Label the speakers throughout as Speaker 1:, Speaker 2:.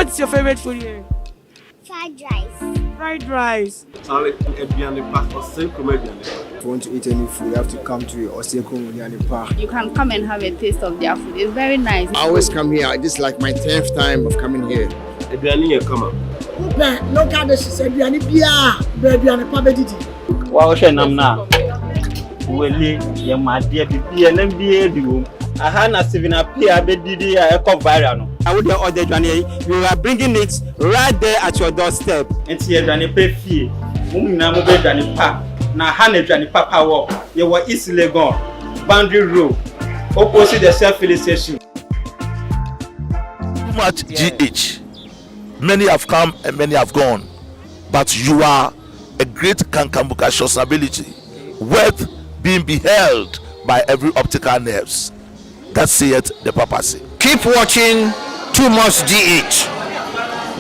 Speaker 1: What's your favorite food here?
Speaker 2: Fried rice.
Speaker 1: Fried rice.
Speaker 3: If you
Speaker 4: want to eat any food, you have to come to Osekum Park.
Speaker 5: You can come and have a taste of their food. It's very nice.
Speaker 4: I always come here. This is like my 10th time of coming here.
Speaker 6: No goddess said, "Biani Bia, baby, and a pabedidi."
Speaker 7: Wow, Shenamna. Well, you my dear, be an MBA. I had a 7 up here, bedidi, a viral. I would order Johnny. You are bringing it right there at your doorstep. And here, Johnny pay fee. Mumina Johnny Pa. Now, Hannah Johnny Papa walk. You were easily gone. Boundary road. Opposite the self-filling station.
Speaker 8: Too much GH. Many have come and many have gone. But you are a great Kankambuka ability, worth being beheld by every optical nerves. That saith the papacy.
Speaker 4: Keep watching Too Much GH,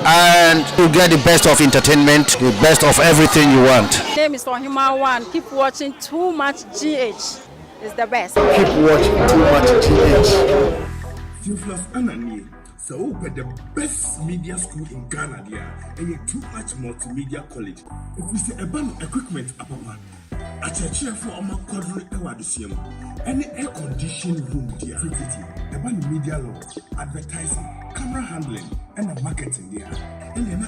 Speaker 4: and you get the best of entertainment, the best of everything you want.
Speaker 5: My name is Ohima One. Keep watching Too Much GH. It's the best.
Speaker 4: Keep watching Too Much GH.
Speaker 9: So the best media school in Ghana there, and Too Much Multimedia College. If we say about equipment apapa, a church for a quadruple awardisium, any air conditioned room there, about media law, advertising, camera handling, and marketing there. And then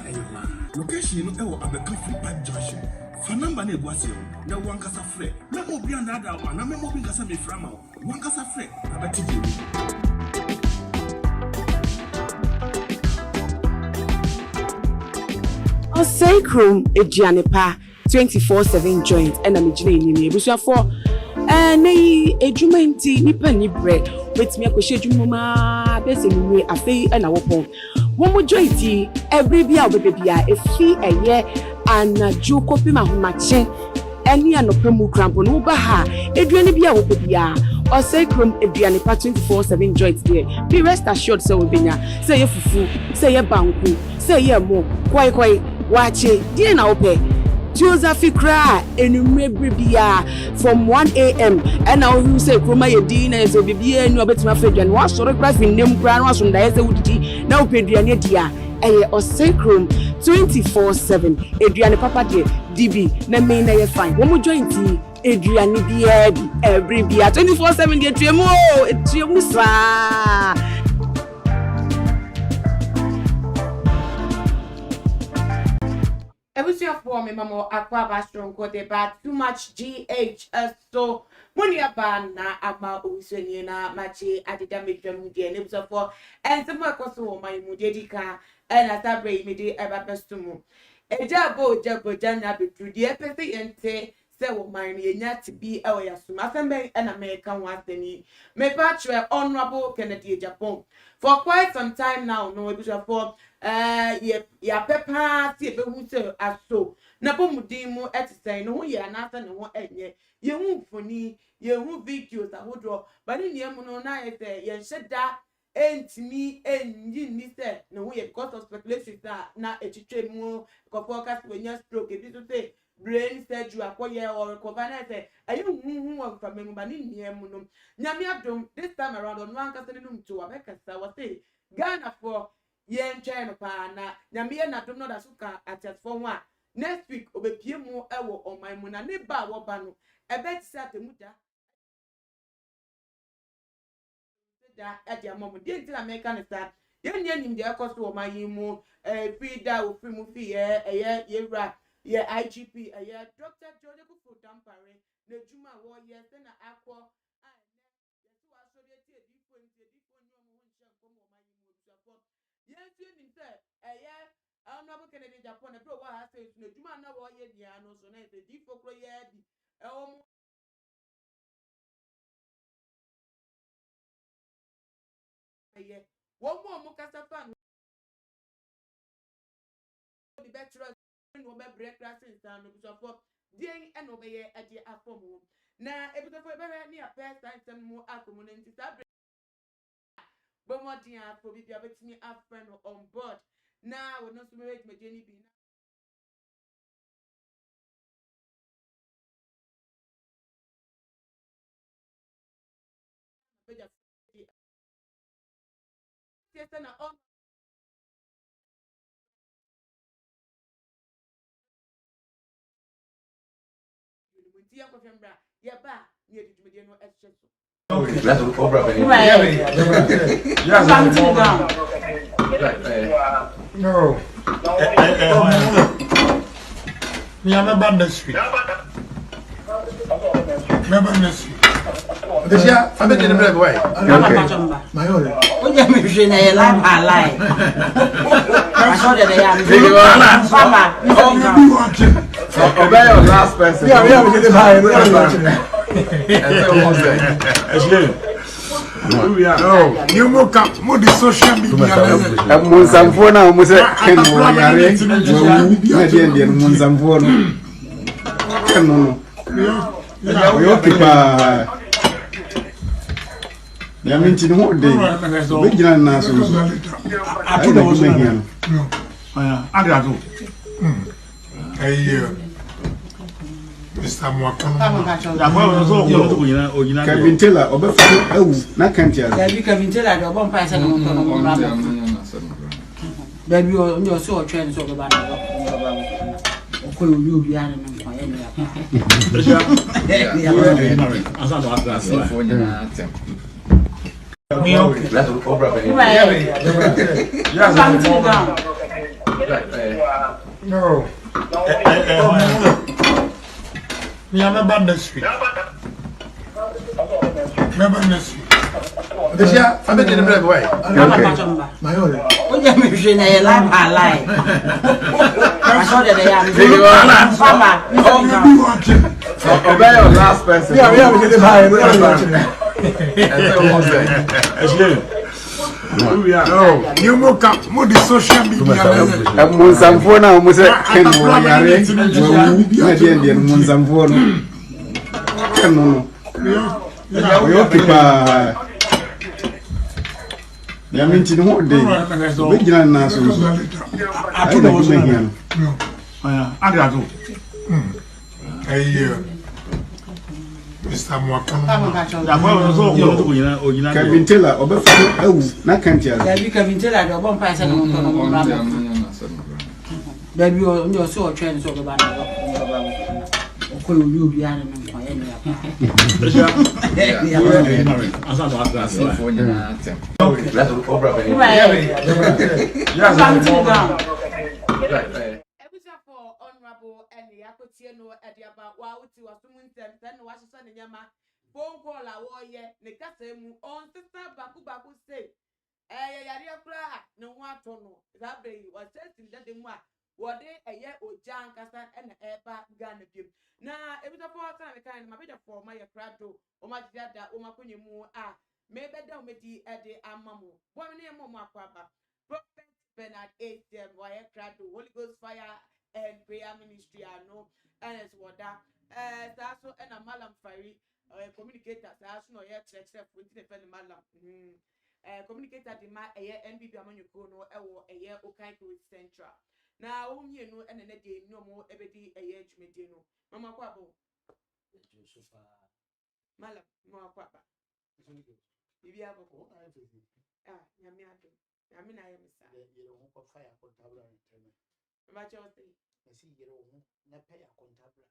Speaker 9: location at the Coffee Park Junction. For number negotiation, no one can afraid. No more beyond that one, no more being a semi from one can afraid.
Speaker 1: Osakrum Agyapong 24/7 joint and I'm engineering Busha for and a jumanti nippany bread with me a shedumma, basically a fee and our pong. One more jointy every beer with the beer, a fee a year and a Jew copy my matching any and no promo crampon over her, a dreamy beer with the beer. Osakrum Agyapong 24/7 joint there. Be rest assured, so we say a fufu, say a banku, say a more, quite. Watch it, dear now pay. Joseph cry and from 1 a.m. and now you say Kroma Yedina so be and you bet my friend and wash or graphing name grand was on the SOD now pay Dianetia a Osakrum 24/7 Adriana Papa dear DB na main na fine. One more joint tea Adriana Diaby every beer 24/7 dear Tremo it's your musa. Ebusia for me mama akwa ba strong ko de ba too much GH so when you ba na ama useni na machi adida medwam de ne busa for and some akoso wo man mu de dika and atabre me de eba bestumu ejabo jana betru de pese yente se wo man ye nya tibi e wo yasuma afembe and American waseni me patre honorable Kennedy Agyapong for quite some time now no ebusa for ya pepa ti ebe hu se aso na bomudin mu etisen no ho ye anasa ne ho enye ye hu foni ye hu videos ahodo ba ne niam no na ye se ye hyeda entimi enyi ni se ne ho ye because of speculation na etwetwe mu ko focus when you stroke ebi so say brain surgery akoye or recover na se ayi hu wa family mu ba ne niam no nyame adom this time around on one kase ne num to abekasa wa say Ghana for yen try pa na nyame na dom no da suka atetfo ho a next week obepie mu ewo oman mu na ne ba wo ba no ebet se atemuda da ade amom de nti America ne sa yen nim de ekoso oman yi mu free da o free mu fi ye yewra ye IGP ye Dr. George Kufu Dampare na juma wo ye se na akọ a ye tu aso de ti edifo nyomo ho nche nkom oman yi mu so yes, you need to I'm not going to Japan. Bro, what I say, no, you might know what you're doing. So, the default yadi. One more Mukasa fan. The better no break classes down the for ding and obey at the Apomo. Now, if it's for very near past time, some more accommodating. But what do you have for me up friend on board? Now, we're not to make my Jenny be. Yes, and nti ya kofem bra ya ba ni edwumede no ehye so
Speaker 3: Let's go over it.
Speaker 6: No. Me am a bad street. Remember this.
Speaker 3: This year, I'm in the break away.
Speaker 6: My own.
Speaker 10: What you mean she na lie lie. I saw that they are Mama.
Speaker 6: You watching?
Speaker 3: Obey your last person.
Speaker 6: Yeah, we have to get high. No, you woke up more the social media.
Speaker 3: Munsamfona umuse ken mo yare. Ndiye munsamfona. Ken no. Yo kipa. Ya minti no de. Bejina na so. Ayi da kuma hiya no.
Speaker 6: Aya, ado. Mr. Mwakano.
Speaker 3: Kevin Taylor obefa awu na kantia.
Speaker 10: Kevin Taylor do bon pa se no to no mo. Baby o so trend so ba na. Ko yo bi ana no ko ya
Speaker 6: ni. No. Me am a bad street. Remember this.
Speaker 3: This year, I'm in the break away.
Speaker 6: My own.
Speaker 10: What you mean she na lie. I saw that they are Mama.
Speaker 6: You watching?
Speaker 3: Obey your last person.
Speaker 6: Yeah, we have to get high. No, you woke up more the social media.
Speaker 3: Munsamfona umuse ken mo yare. Ndiye munsamfona. Ken no. Yo kipa. Ya minti no de. Bejina na so. Ayi da kuma hiya no.
Speaker 6: Aya, ado. Mr. Mwakano.
Speaker 3: Kevin Taylor obefa awu na kantia.
Speaker 10: Kevin Taylor do bon pa se no to no mo. Baby o so trend so ba na. Ko yo bi ana no ko ya
Speaker 3: Let's go over it.
Speaker 1: for honorable and the Akotiano at the about Wauti was Muntem, then Washington and Yama, phone call our warrior, Nicasemu, on sister Baku say, Yaria Cra, no one tono, that bay was testing that the moi, what day a year or Jan Cassan and air back gun of you. Now, it was a part time kind of a for my crado, or my dada, or my puny more. Maybe don't make the Eddie and Mammo, 1 year more Papa. Prophet Bernard 8 wire crado, Holy Ghost fire and prayer ministry. I know, and it's what that. Also, and a malam fiery communicator, as no yet church with the pen malam. Communicator the ma a year NBB among you go no a year okay with central. Now, you know, and a day no more every day a year to medino. Mama Quabo Malam, Mama Quaba. If you have a call, Yamiato. I mean, I am a fire contabra. About your thing. I see you don't pay a contabra.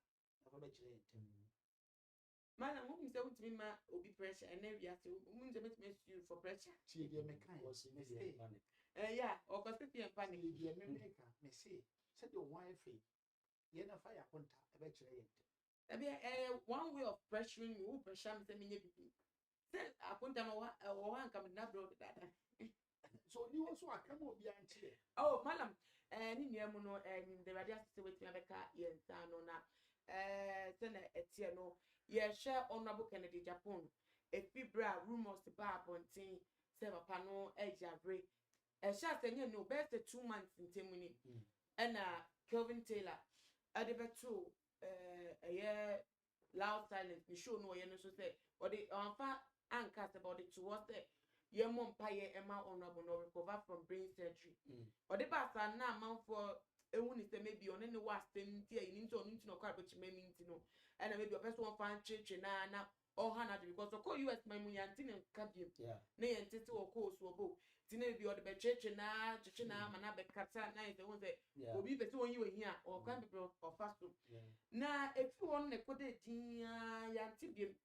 Speaker 1: Madam, whom is out to me, ma, will be pressure, and then we have to move the miss you for pressure. She gave me kind of mistake. Yeah, or Pacific and Fanny, dear America, may say, said your wife, you're not fire contact, eventually. One way of pressuring you, pressure, and sending you. Said, I put down one coming up, so you also are come over behind here. Oh, madam, and in Yamuno and the radius with Rebecca, yes, Sanona, Senator Etiano, yes, share honorable Kennedy Agyapong, a fibra rumors to bar on tea, seven panel, Agyapong, a shot and you know, best 2 months in Timony, and Kelvin Taylor, at the two, a year loud silence, you show no, you know, so say, or the far and cast about it towards it. Your mom pay Emma honorable no recover from brain surgery. Or the past are now amount for a wound is maybe on any worst thing here in into no car, but you may mean to know. And maybe a person find church and now or Hannah because of course you as my money and tin and cabin. Nay and title or course or both. Tina be on the church and now, China, and I bet Cata night. The ones that will be the two you in here or can be or fast food. Now, if you one ne kode dia yantibiem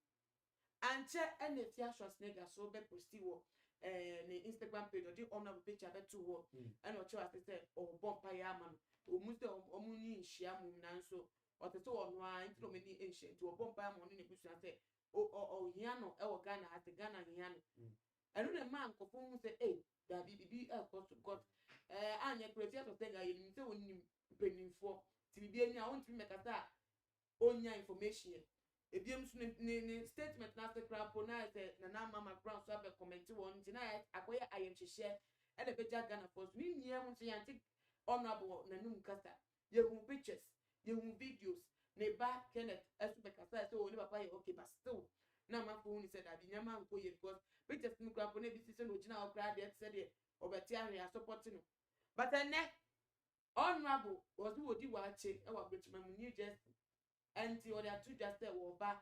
Speaker 1: anche ene fia Schwarzenegger so be posti wo ne Instagram page odi honorable picture beto wo ene ocho asese o bompa ya ma o mu se o mu ni nhia mu nanso o tete wo no a ntino me ni nhia nti o bompa ya mo ne busu ase o hia no e wo Ghana ate Ghana hia no eno ne man ko fun se da bibi God anya create Schwarzenegger ye nti woni penifo ti bibi eni a won ti mekata onya information ebiem so ne statement na sekra pona se na mama brown so be comment won nti na akoye ayemhyehe e de beja Ghana for me nia ho nti yanti honorable nanum kasa ye hu pictures ye hu videos ne ba Kenneth esu be kasa so oni papa ye okay but still na ma ko ni se da bi nyama nko ye because pictures ni kra pona bi se no gina okra de se de obeti ahwe ya support no but ene honorable was who di wa che e wa Bridgman New Jersey and the other two just said well ba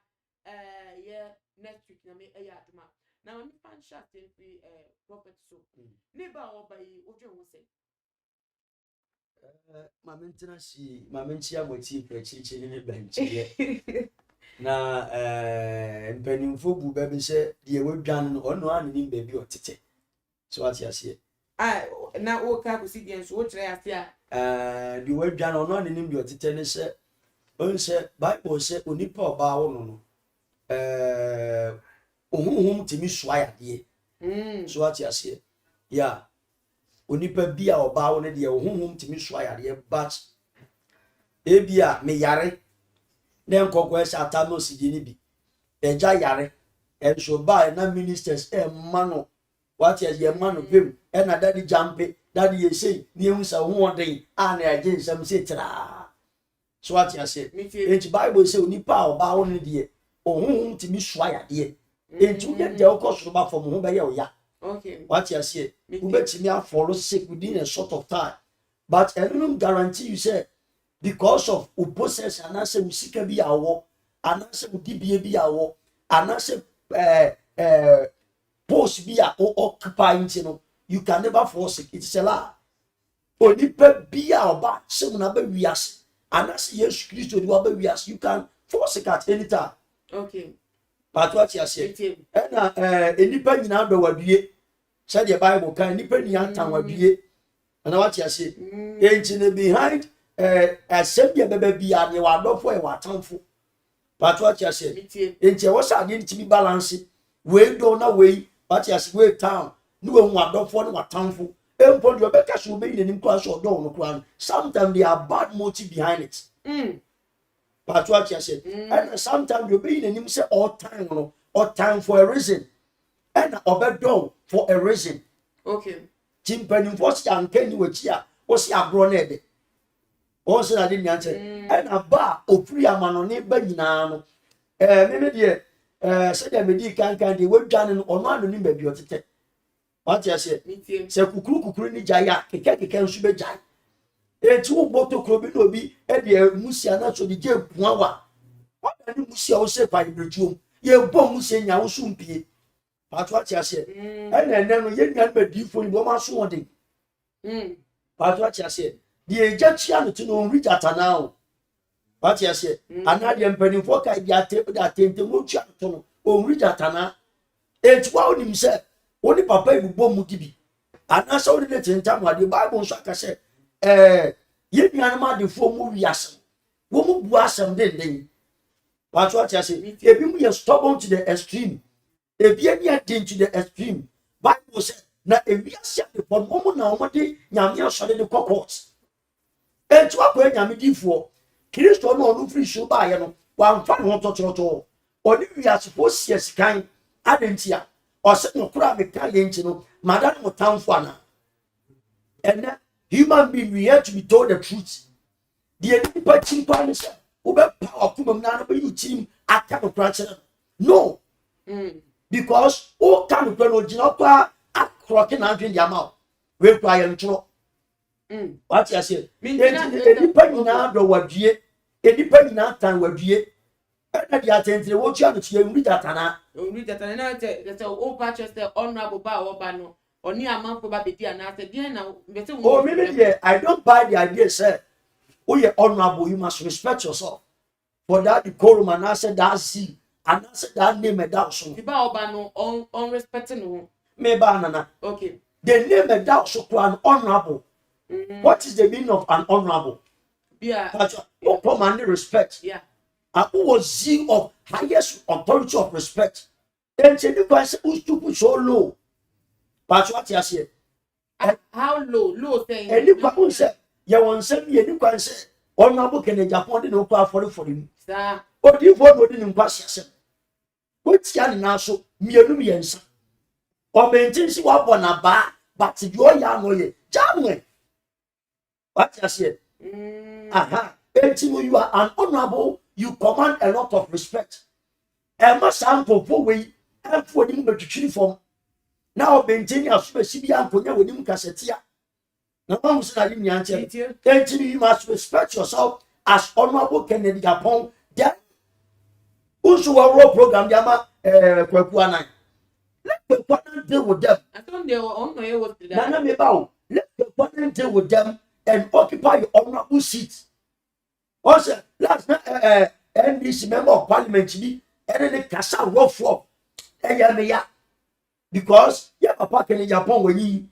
Speaker 1: yeah next week na me aduma na me fan chat free prophet so neighbor oba yi ojo won say
Speaker 11: mama ntina si mama ntia moti prechichi ni benchi na mpanimfo bu ba bi se de wadwan no ono an ni baby otete so ati ase
Speaker 1: na o ka ko si bien so o kire ase
Speaker 11: de wadwan ono an ni bi otete ne se onse Bible say onipa oba wo no ohunhum timi soa yade so ati ase ya onipa bia oba wo ne de ohunhum timi soa yade but ebia me yare na nkokọ ese atamo sigini bi eja yare enso ba na ministers mano what is ye mano pem na daddy jampe daddy ye say ni ehun sa ho oden na age nsam se tra so what you say in Bible say onipa oba wo ne de ohun timi soa yade entu ye de okosoro ba fo mo ho be ye oya
Speaker 1: okay
Speaker 11: what you say we betimi follow sick within a short of time but I don't guarantee you say because of opposers anase usika bi awo anase udibie bi awo anase post bi a occupy ntino you can never force it. It's a lie. Onipa bi a oba se mu na ba wiase anase Yesu Kristo di oba wiase you can force it at any time.
Speaker 1: Okay.
Speaker 11: But what you say na enipa nyina do wadue said the Bible kan enipa ni antan wadue and what you say engine behind asebia bebe bia ne wadofo e watamfo but what you say enti wo sa de ntimi balance we do na we what you say we town no we wadofo ne watamfo empo do be ka so be ni nim kwa so do no kwa sometimes there are bad motive behind it but what you say and sometimes you be ni nim say all time for a reason and obedo for a reason
Speaker 1: okay
Speaker 11: timpani force anke ni wachi a wo si agro na ede onse na de nyanche and aba ofuri amano ne ba nyina no me de se de me di kan de wadwane no ono anu ni ba bi otete what you say se kukuru ni jaya keke nsu be jai enti wo boto kro bi no bi e de musia na so de je puawa wa ni musia wo se pa ibretuom ye bo musia nya wo sumpie what you say and no ye nyan ba di fo ni bo ma so won what you say the Egyptian to no reach at now. What you say? Another penny for that much to no reach at now. It's what himself. Only papa will bomb Mutibi. And I saw the time what the Bible said. Yet me animal the four movie as woman was some day. What you say? If you are stubborn to the extreme, if you are to the extreme, Bible said, now if we are set upon woman now, what day Yamia shot the cockroach. Entu akwa nyame difo Kristo no onu free show ba ye no wa mfa no tototo oni wiase fo sies kan adentia o se no kura me kan ye nchi no madan mo tamfo ana and human being we have to be told the truth the nipa chimpa ne se wo be pa akumam na no be you team aka no kura chere no because o kan no no gina kwa akroke na adwen dia ma we kwa ye ntro what you say enipa nyina do wadue enipa nyina tan wadue na dia tentre wo tua no tia uri datana
Speaker 1: na te o purchase the honorable ba oba no oni amanfo ba bedi ana se bien na be se
Speaker 11: maybe I don't buy the idea sir oh you honorable you must respect yourself for that decorum and I said that see and I said that name a doubt so.
Speaker 1: Iba obano on respecting who.
Speaker 11: Me banana.
Speaker 1: Okay.
Speaker 11: The name a doubt so an honorable. What is the meaning of an honorable?
Speaker 1: Yeah.
Speaker 11: Who command respect.
Speaker 1: Yeah.
Speaker 11: And who was zeal of highest authority of respect. Then say the person who's to put so low. But what you say?
Speaker 1: How low? Low saying.
Speaker 11: And you can say, you want to me, and you can say, honorable can Agyapong no call for him.
Speaker 1: Sir.
Speaker 11: What do you want within him? What's yan now so? Me and me answer. Or maintain you up on a bar, but you are young or ye. Jamwe. What you say? Aha. Until you are an honorable, you command a lot of respect. And my sample for way and for him to treat from. Now maintain your specific with him cassetia. Now, I'm saying, you must respect yourself as honorable Kennedy Agyapong. Then, also a role program, Yama, Kwekuana. Let Kwekuana deal with them.
Speaker 1: I thought they were on my way with
Speaker 11: Nana me bow. Let Kwekuana deal with them and occupy your honorable seat. Also, last night, NDC member of parliament, and then the Casa rough up. Because, yeah, Papa Kennedy Agyapong when you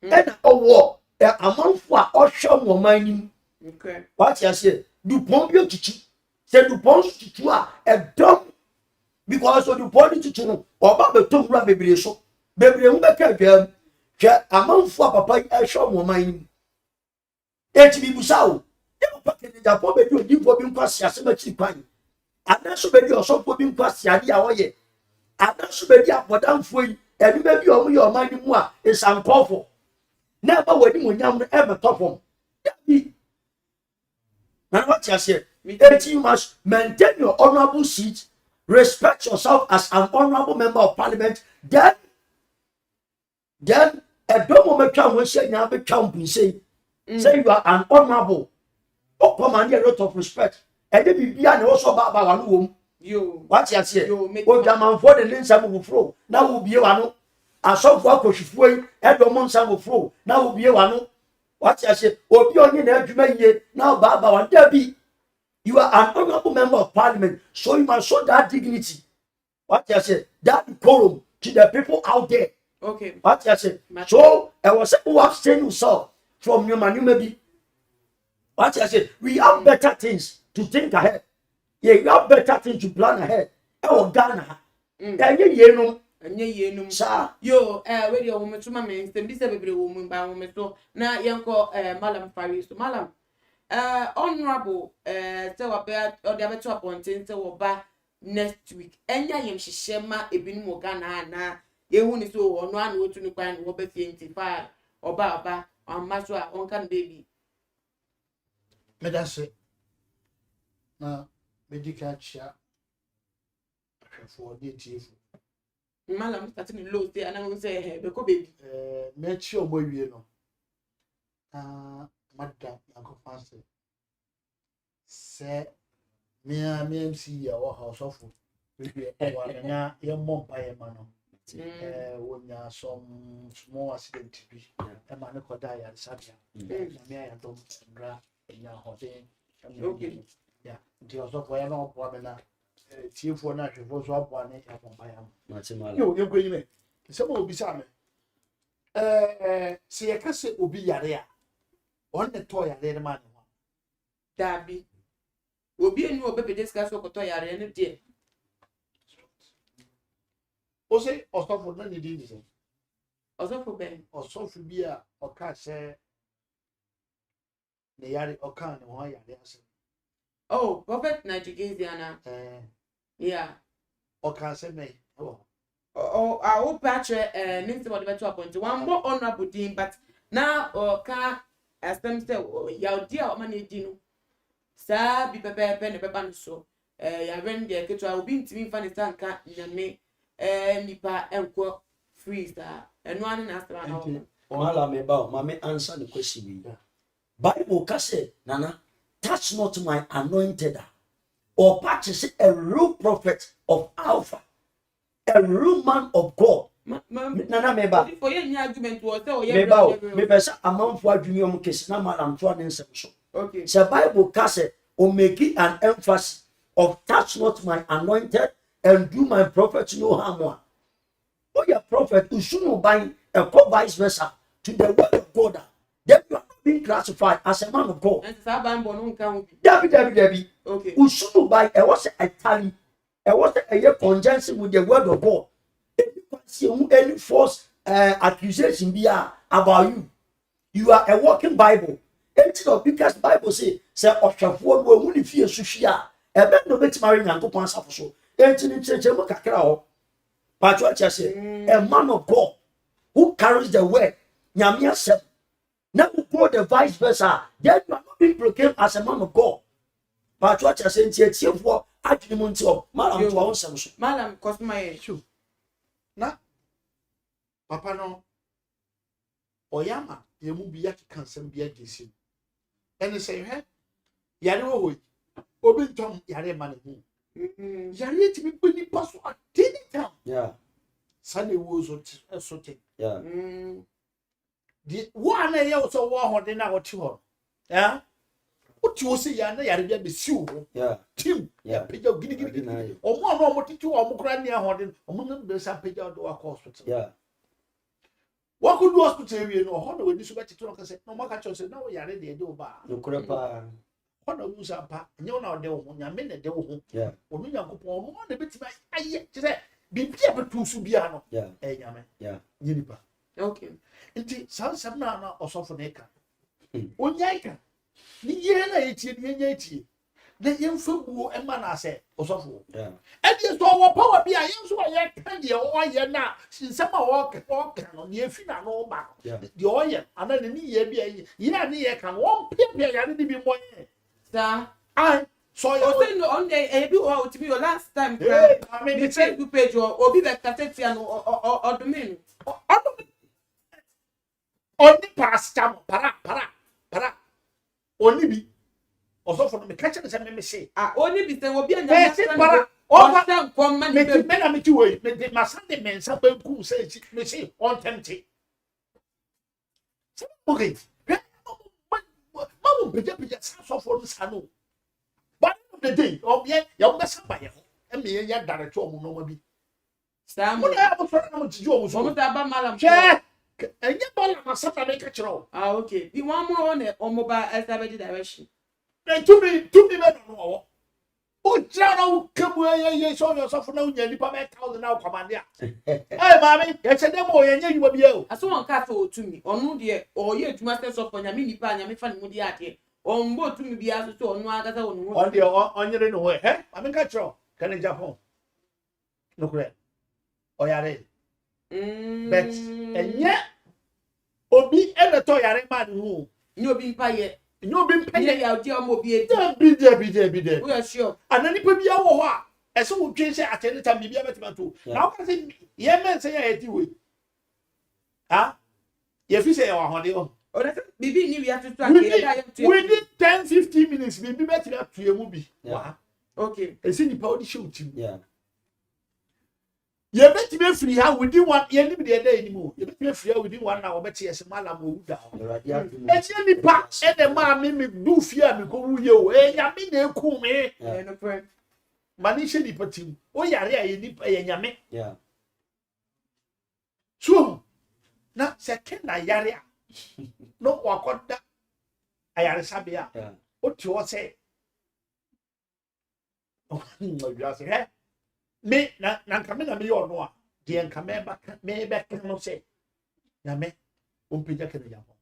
Speaker 11: and a war. A month for ocean or mining.
Speaker 1: Okay.
Speaker 11: What you say? Du pompio chichi. Say du pons chichua a dumb because of the body chichu or Baba Tumra baby so. Baby, umbe a month for Papa ocean or mining. HB Busau. Papa Kennedy Agyapong be do give for being quasi as much pan. And that's so baby or so for being quasi idea or ye. And that's so baby up for damn free and maybe on your mining more is unpowerful. Never wedding when you ever top home. Now, what you say? You must maintain your honorable seat, respect yourself as an honorable member of parliament. Then a moment come when say now become say you are an honorable. Oh, command a lot of respect. And then you also about one. You what you say? Oh, the man for the lens of flow. Now will be one. Aso for akoshifuo edomo nsa go flow na obie wano what you say obi onye na adwuma ye na baba wan dabi you are an honorable member of parliament so you must show that dignity what you say that decorum to the people out there.
Speaker 1: Okay,
Speaker 11: what you say so I was who abstain yourself from your manu maybe what you say we have better things to think ahead. Yeah, you have better things to plan ahead. Ghana
Speaker 1: Anye yenum sa yo we dey woman to mama nsem bi se bebre woman ba woman so na yenko malam fari so malam honorable se wa be o dey beto appointing se wo ba next week enya yem hihye ma ebinu mo Ghana na yehu ni so wo no an wotu ni kwan wo be 25 oba amma so a on kan baby
Speaker 12: medase na medical cha for the TF
Speaker 1: Malam starting low say and I say be ko baby
Speaker 12: me chi obo wie no madam yankofa se me MC ya wo house of we wa na ye mompa ye ma no wonya some small accident bi e ma ne koda ya sabia na me ya dom ndra nya hode
Speaker 1: okay
Speaker 12: ya ndi oso ko ya no po na TF na hwefo so abo ane ya pompa ya yo ye kwenyi me se mo obi sa me se ye ka se obi yare a on the toy yare man ho
Speaker 1: dabi obi enu obebe discuss okoto yare ne de
Speaker 12: o se osofo na ni di se
Speaker 1: osofo ben
Speaker 12: osofo bi a oka se ne yare oka ne ho yare ase
Speaker 1: oh prophet Nigeria yeah
Speaker 12: oka se me
Speaker 1: oh I hope patre ninti what beto appoint one more honorable din but now oka asem say ya dia o ma na di no sa bi pepe ne beba no so ya ren de ketwa obi ntimi fa ne tanka nyame nipa enko free sa eno ane na astra na
Speaker 11: Ohala me ba ma me answer the question we Bible ka say nana touch not my anointed or purchase a real prophet of Alpha, a real man of God. Nana me ba
Speaker 1: for your argument was say o
Speaker 11: me ba me pesa amanfo adwumi om kesi na malam to ane nsem so.
Speaker 1: Okay.
Speaker 11: The Bible ka say o make an emphasis of touch not my anointed and do my prophet no harm. Oh, your prophet, you shouldn't buy a vice versa to the word of God. Then you are not being classified as a man of God. Debbie.
Speaker 1: Okay.
Speaker 11: You shouldn't buy a tally. I was a conjunction with the word of God. Any false accusation be about you. You are a walking Bible. Because Bible say Oshafuo no wuni fie suhia. Ebe no betimari Nyankopon asafo so. Enti ni cheche mo kakra ho. Patro say a man of God who carries the word. Nyame asem. Now we go the vice versa. Then you are not being proclaimed as a man of God. Patro say enti for adwini mo malam to won sem so.
Speaker 1: Malam kosma ye.
Speaker 12: Na papa no oyama yemu biya kansem biya gesi. Ene say he yare wo obi ntom yare ma ne hu. Yare ti bi bani paso atini tam.
Speaker 11: Yeah.
Speaker 12: Sane wo so te.
Speaker 11: Yeah.
Speaker 12: Di wa na ye so wo ho de na wo ti ho. Yeah. What you say ya na yare bia be siu.
Speaker 11: Yeah.
Speaker 12: Tim. Yeah. Peja gidi. Omo na omo titi omo kra ni ho de omo na be sa peja do akọ hospital.
Speaker 11: Yeah.
Speaker 12: What could do hospital we no ho na we so beti to say no maka cho say na we yare de do ba.
Speaker 11: No krepa.
Speaker 12: Ho na mu sa pa. Nye na de wo nyame na de wo.
Speaker 11: Yeah.
Speaker 12: Onu Nyankopon no na beti ba aye ti say bibia betu su bia no.
Speaker 11: Yeah.
Speaker 12: Nyame.
Speaker 11: Yeah.
Speaker 12: Nyinipa.
Speaker 1: Okay.
Speaker 12: Nti sansam na osofo na eka. Onyai ka. Ni ye na etie ni nya etie. Na yemfa buo ema na ase osofo.
Speaker 11: Yeah.
Speaker 12: Edi so wo power bia yenso ye kan de o ye na sinsem a wo kan no ye fi na no ba. De o ye ana ni ye bia ye na ni ye kan wo pia ya ni bi mo ye.
Speaker 1: Sir.
Speaker 12: Ai so ye
Speaker 1: o say no on the ebi o to be your last time the Facebook page or obi be katetia no odomin.
Speaker 12: Oni parastam para. Oni bi osofo no me catch na say me say
Speaker 1: only be say obi anya
Speaker 12: para
Speaker 1: o say kom man
Speaker 12: me na me ti we me de masande men sa ba ku say me say on tempted okay ma peja sa sofo no sa no but of the day obi ya wo sa ba ye ho me ya direct o mu no ma bi
Speaker 1: sam
Speaker 12: mo na mo so na mo ti o mu so
Speaker 1: mo ta ba malam
Speaker 12: enye bala na sa na ka kiro
Speaker 1: okay the one more on the mobile establish direction
Speaker 12: to me me no o jara kamu ye so yo so for na unya lipa me 1000 na command ya mami ye se dem o ye nya yuba bia o
Speaker 1: aso won ka to to me onu de o ye adwuma se so for nya me nipa nya me fa ne mu de ade o mbo to me bia so onu aga sa onu
Speaker 12: on de onyere no we mami ka kiro kan Agyapong no kure o yare bet enye obi ebe to yare man hu
Speaker 1: ni obi mpa ye
Speaker 12: no be pay
Speaker 1: ya di omo bi
Speaker 12: de
Speaker 1: we are sure
Speaker 12: anani pa bia wo ho a ese wo twen se atene tam bia betima to na o ka se ye men se ya eti we ha ye fi se ya wa hode o
Speaker 1: bibi ni we have to
Speaker 12: within 10-15 minutes bibi betima to ye mu bi wa
Speaker 1: okay
Speaker 12: ese ni pa odi show tim
Speaker 11: yeah
Speaker 12: ye betima free ha within one ye ni bi de day ni mu ye betima free ha within one hour beti ese malam o da ese ni pa e de ma me do fear me ko wuye o ya me na eku me
Speaker 1: no problem
Speaker 12: mani she ni patim o yare a ye ni pa ye nyame
Speaker 11: yeah
Speaker 12: so na second na yare a no wakoda ayare sabia o ti o se o ya se he me na nkame na me yo no a de nkame ba me be no se na me o peja ke na yapo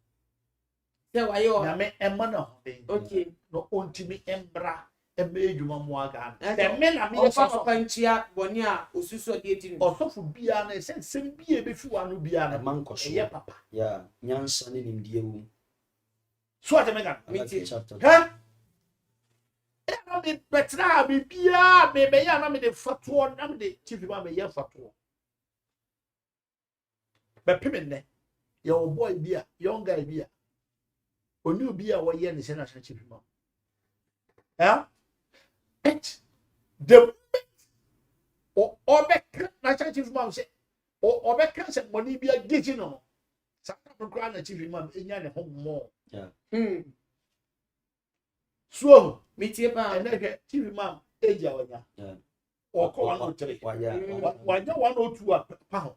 Speaker 1: se wa yo
Speaker 12: na me emma na ho be
Speaker 1: okay
Speaker 12: no ontimi embra ebe edwuma mo aga de me na me
Speaker 1: so papa ntia boni a osusu de edi no
Speaker 12: osofo bia na sem bia be fi wa no bia na
Speaker 11: mankoso
Speaker 12: ye papa
Speaker 11: yeah nyansa ne nimdie wu
Speaker 12: so ate me ga
Speaker 11: chapter
Speaker 12: ha na me betra be bia me ya na me de fatuo na me de chief ba me ye fatuo be pimenne ye o boy bia young guy bia oni obi a wo ye ne se na chief ba ha the obeka na chief man say obeka say money bia gigi no saka program na chief man enya ne ho mo
Speaker 11: yeah
Speaker 12: so
Speaker 1: metie pa
Speaker 12: eneke chief man age awanya or call 103 wanya 102 a pa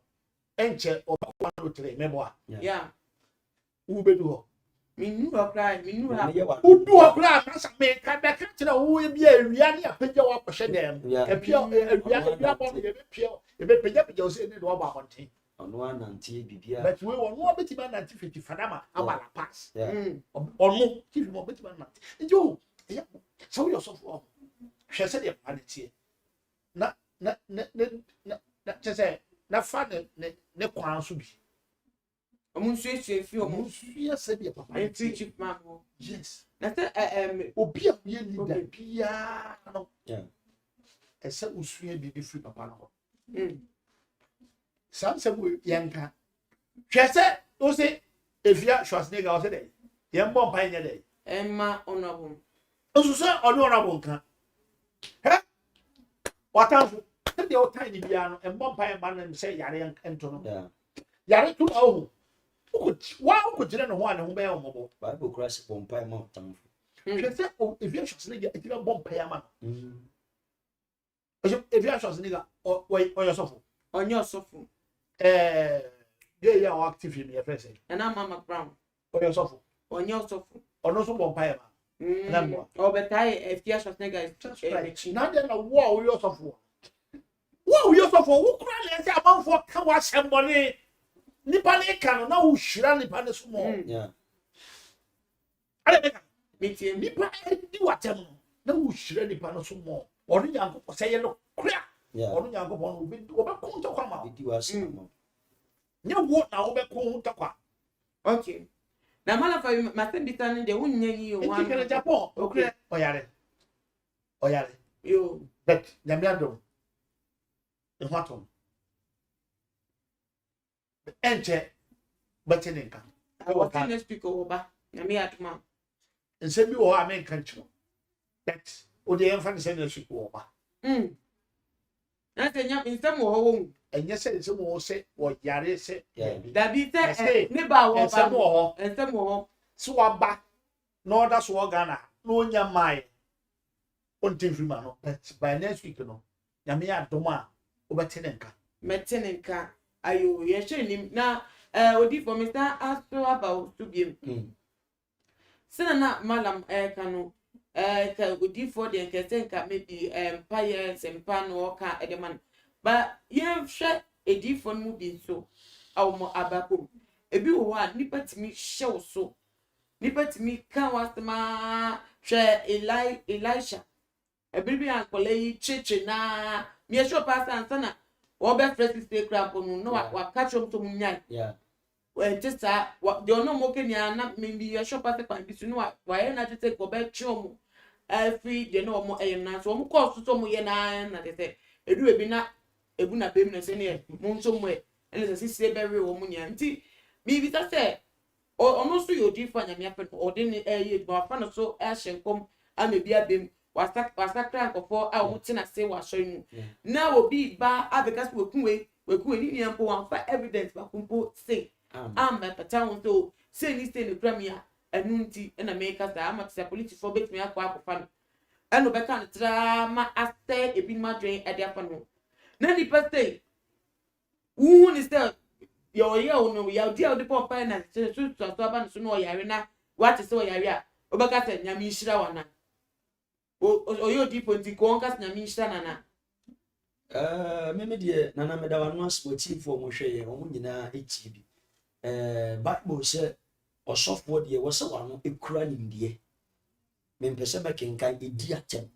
Speaker 12: enche or 103 memoir who be do
Speaker 1: Minu okra minu ha
Speaker 12: who do a plan as a make can be catching a who be a really a picture of a shed them a pure a say no about one thing but we will not bet man 50 fadama our pass or no give more bet man you so yourself she said the vanity na say na fa ne kwan so bi
Speaker 1: omunsuesue fi
Speaker 12: omunsuya said the papa
Speaker 1: chief man
Speaker 12: yes
Speaker 1: na say
Speaker 12: obi a ye leader bia no ese usuya bi free papa no Samsung yanka hwese o se efia Schwarzenegger o se dey yembo mpa nya dey
Speaker 1: emma honorable
Speaker 12: osu se honorable kan he watanfo de o tan ni bia no embo mpa ma no se yare ento no yare tu awu ko jira no ho ane ho be o mobo
Speaker 11: bible cross bompa ma watanfo
Speaker 12: hwese o efia Schwarzenegger e tira bompa ya ma ojo efia Schwarzenegger o yosofo
Speaker 1: onyo sofo
Speaker 12: yeah active in your face
Speaker 1: and I'm Mama Brown
Speaker 12: o yosofo
Speaker 1: onyo sofo
Speaker 12: ono so bompa ya ma
Speaker 1: o betai efia Schwarzenegger
Speaker 12: na de na wo yosofo wo yosofo wo kura le se amanfo ka wa sembole nipa ne ka no na wo hira nipa ne so mo ale be ka
Speaker 1: metie
Speaker 12: nipa di watem no na wo hira nipa ne so mo oro nyanko se ye no kura oro nyanko bo no obi ko to kwa ma
Speaker 11: di wase mo
Speaker 12: nye wo na wo be ko to kwa
Speaker 1: okay na mala fa masembita ne de wonnya yi o
Speaker 12: wan nke Japan okre oyare
Speaker 1: yo
Speaker 12: bet nyamiado e hwaton enche batinenka
Speaker 1: what can speak over nyami atuma
Speaker 12: nse bi wo America nchiro bet o de enfa ne se na speak over
Speaker 1: na tenya insem wo ho
Speaker 12: enye se nse mo se wo yare se
Speaker 1: dabi se ne ba wo ba insem wo
Speaker 12: so waba no da so Ghana no onya mai on tinfima no but by next week no nyame adoma obetenenka
Speaker 1: metenenka ayo ye hwenim na odi for Mr. Astro about to be na malam ka no ka odi for the nketenka maybe empire sempa no ka edeman ba ye hwe edi for mu bi so awmo abakom ebi wo a nipa timi hyew so nipa timi ka wasma hwe Elisha ebibi ankole yi cheche na me sure pastor ansana wo be fresh stay crap no wa catch up to munya just de ono mo ke ni ana me bi sure pastor pan bi no wa ye na tete ko be chom every de no mo na so mo cost so mo ye na tete edu ebi na ebu na bem na se ne mo nso mo ele se sisi be we wo munya nti mi bi ta se ono so yo di fa nya me afen o de ni ye ba fa no so a hyenkom amebi abem wasakra nkofo a wo tina se wa hwenu na obi ba abekas wekunwe ni niampo wanfa evidence ba kumpo say be patan so say ni say ne premier enunti na make sa ama tsa police for bet me akwa akwa no eno be kan tra ma aste ebi ma dwen e de afa no na ni peste wu ni say yo no ya di o de pompa na so aba no so no yare na what say o yare a obeka say nyame nhira wana oyo dipo nti ko onka na minsta nana
Speaker 11: meme de nana me da wano asipoti fo mo hwe ye o nyina echibi bible se osofo de wo se wano ekura nimdie me mpese be kenkan edi atem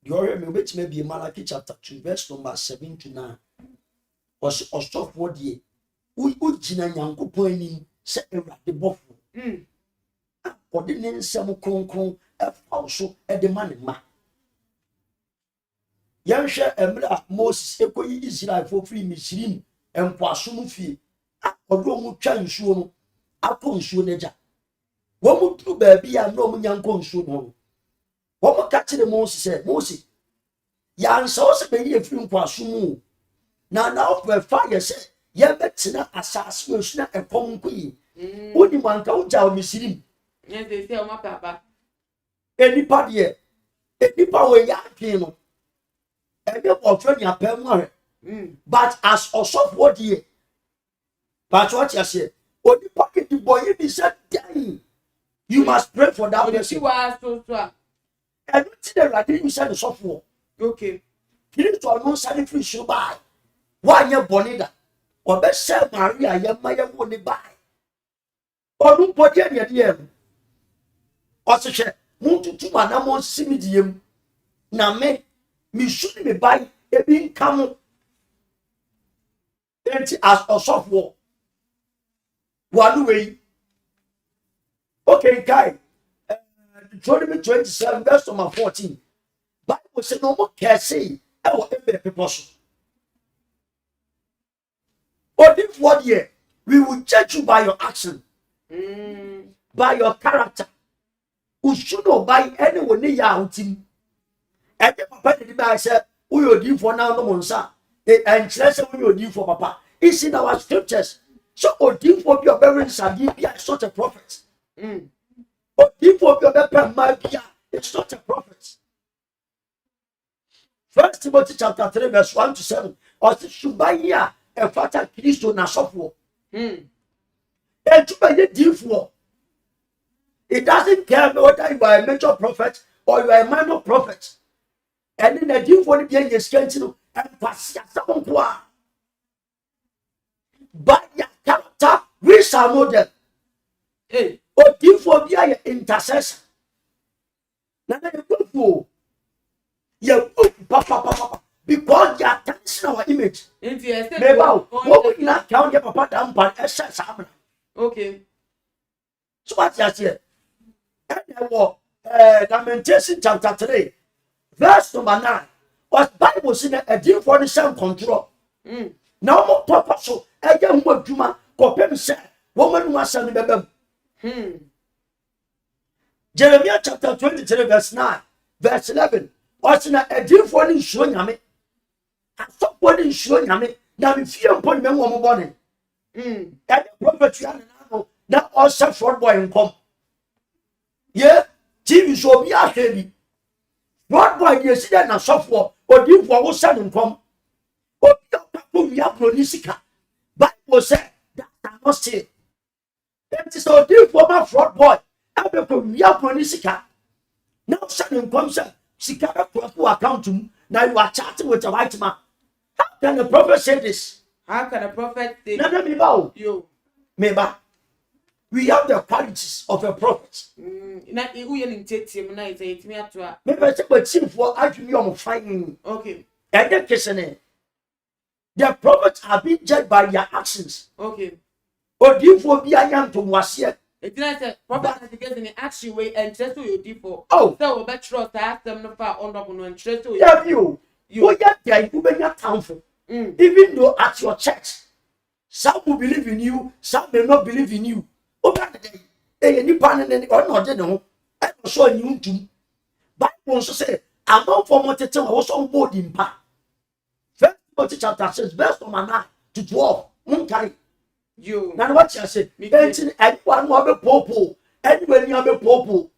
Speaker 11: de ore me obetima bi Malaki chapter 2 verse number 7 to 9 osofo de u jina nyankopon anim se ewrade bofo ode ne nsem kronkron also edemane yanhwe emra Moses ekoyi Israel for free Misrim empoaso mu fie odo mu twa nsuo no akọ nsuo neja wo mu tu ba bia no mu nyanko nsuo no wo mu ka kire Moses ya nso se be ye free empoaso mu na of fire se ye betina asase no na epom nkoyi woni manka wo ja Misrim
Speaker 1: yes they say o ma papa
Speaker 11: enipa we ya no and you of your permanent. But as also what ye, but what you say, or the pocket the boy is said, you must pray for that person. And you see that I didn't send the software.
Speaker 1: Okay.
Speaker 11: You need to announce any free show buy. Why you bonita? Or best sell Maria, your mother won't buy. Or no put any idea. Or such a moon to 2 man, see medium. Now, me shouldn't be buy a being come. As a software. One way. Okay, guy. Deuteronomy 27, verse number 14. Bible says no more can say, I will ever people. Or if 1 year, we will judge you by your action, by your character. We should not buy anyone near your team. And the papa did I said, we will do for now, no monsa. And just we will do for papa. It's in our scriptures. So, or do for your parents and be such a prophet. Or do for your parents, it's not a prophet. 1 Timothy chapter 3, verse 1 to 7. Or should buy here a father Christ on a software. And to buy the deal for. It doesn't care whether you are a major prophet or you are a minor prophet. And then the deal for the being is continuing and pass someone who are. By your character, we shall know them. Or deal for the intercession. Now, you go for. You papa because you are touching our image. Maybe what we not count your papa Dampare.
Speaker 1: Okay.
Speaker 11: So what you say? Lamentation chapter 3, verse number 9. What Bible says a deal for the same control. Now more papa so a young woman Juma copem say woman was sending the Jeremiah chapter 23, verse 9, verse 11. What's in a deal for the showing me? I stop what is showing me. Now, if you put me one morning, and the prophet that also fraud boy and come. Yeah, TV show be a heavy. Fraud boy, you see that software or deal for what sudden come. Or we have Pronisika. Bible said that I must say. That is our deal for my fraud boy. I we have Pronisika. Now, sudden comes up. She cannot account to. Now you are chatting with a white man. How can the prophet say this?
Speaker 1: How can a prophet say
Speaker 11: you? Maybe we have the qualities of a prophet.
Speaker 1: Maybe
Speaker 11: it's a team for arguing fighting.
Speaker 1: Okay.
Speaker 11: And the question the prophets are being judged by their actions.
Speaker 1: Okay.
Speaker 11: Or do you for be a young to was yet?
Speaker 1: It's not a prophet that gets in the action way and just to your default.
Speaker 11: Oh,
Speaker 1: so bet trust ask them no far on and trust to
Speaker 11: you get there, you be your town for. Even though at your church, some will believe in you, some may not believe in you. Over the day, any pan and or not, they know. I was showing you too. But also say, I'm not for more time, I was on board in pa. First Timothy chapter 6, verse number 9 to 12.
Speaker 1: You
Speaker 11: now what you say? Anyone will be popo. Anywhere you have a popo.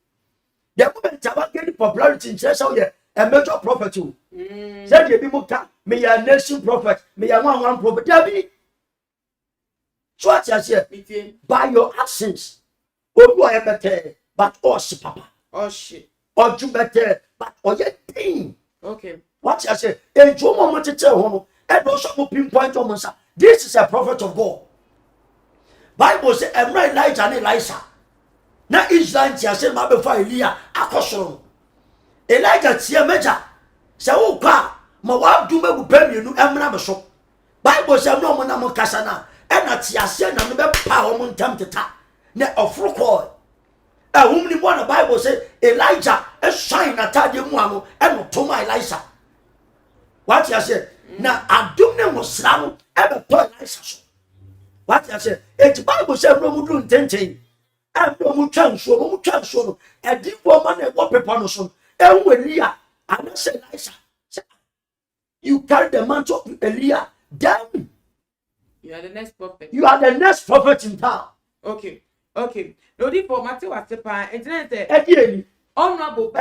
Speaker 11: The moment I get popularity in church, a major prophet too. Said you people can me a nation prophet, me a one prophet. Debbie. So what you say? By your actions, or you are better, but also papa.
Speaker 1: Oh shit.
Speaker 11: Or you better, but or your thing.
Speaker 1: Okay.
Speaker 11: What you say? A Joe moment to tell him, and also pinpoint on myself. This is a prophet of God. Bible says, I'm not Elijah and Elisha. Now Israel said, my before Elia, Akoshon. Elijah tia major. Say, oh, God, my wife do me with baby, you know, I'm not so. Bible says, no one among Cassana, and not Tia said, I'm not power on time to tap. Net of fruit. A woman one the Bible says, Elijah, a shine at Tadimuano, and not to my Elisha. What you say? Now, I do know Muslim, ever told Elisha. What I say? It's Bible says no more doing 10. And no more transfer, a deep woman and what paper son. And when Leah, and I said, you carry the mantle of Elia, damn.
Speaker 1: You are the next prophet.
Speaker 11: You are the next prophet in town.
Speaker 1: Okay. Okay. No, the format was the pan. It's not
Speaker 11: Eddie.
Speaker 1: Honorable.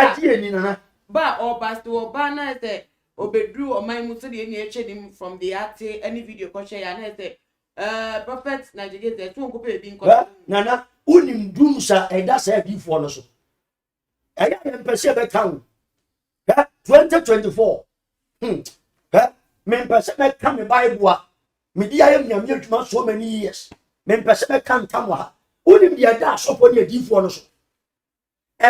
Speaker 1: ba oba sto oba na say obedru o man mu so de eni eche nim from the ate any video ko share ya na say prophet Nigeria say to nko pe bi nko
Speaker 11: nana unim dum sa eda sa bi fo no so eya yem pese be kan 2024 me pese be kan me bible a me dia yem nyam yetuma so many years me pese be kan tam ha unim dia da so for the di fo no so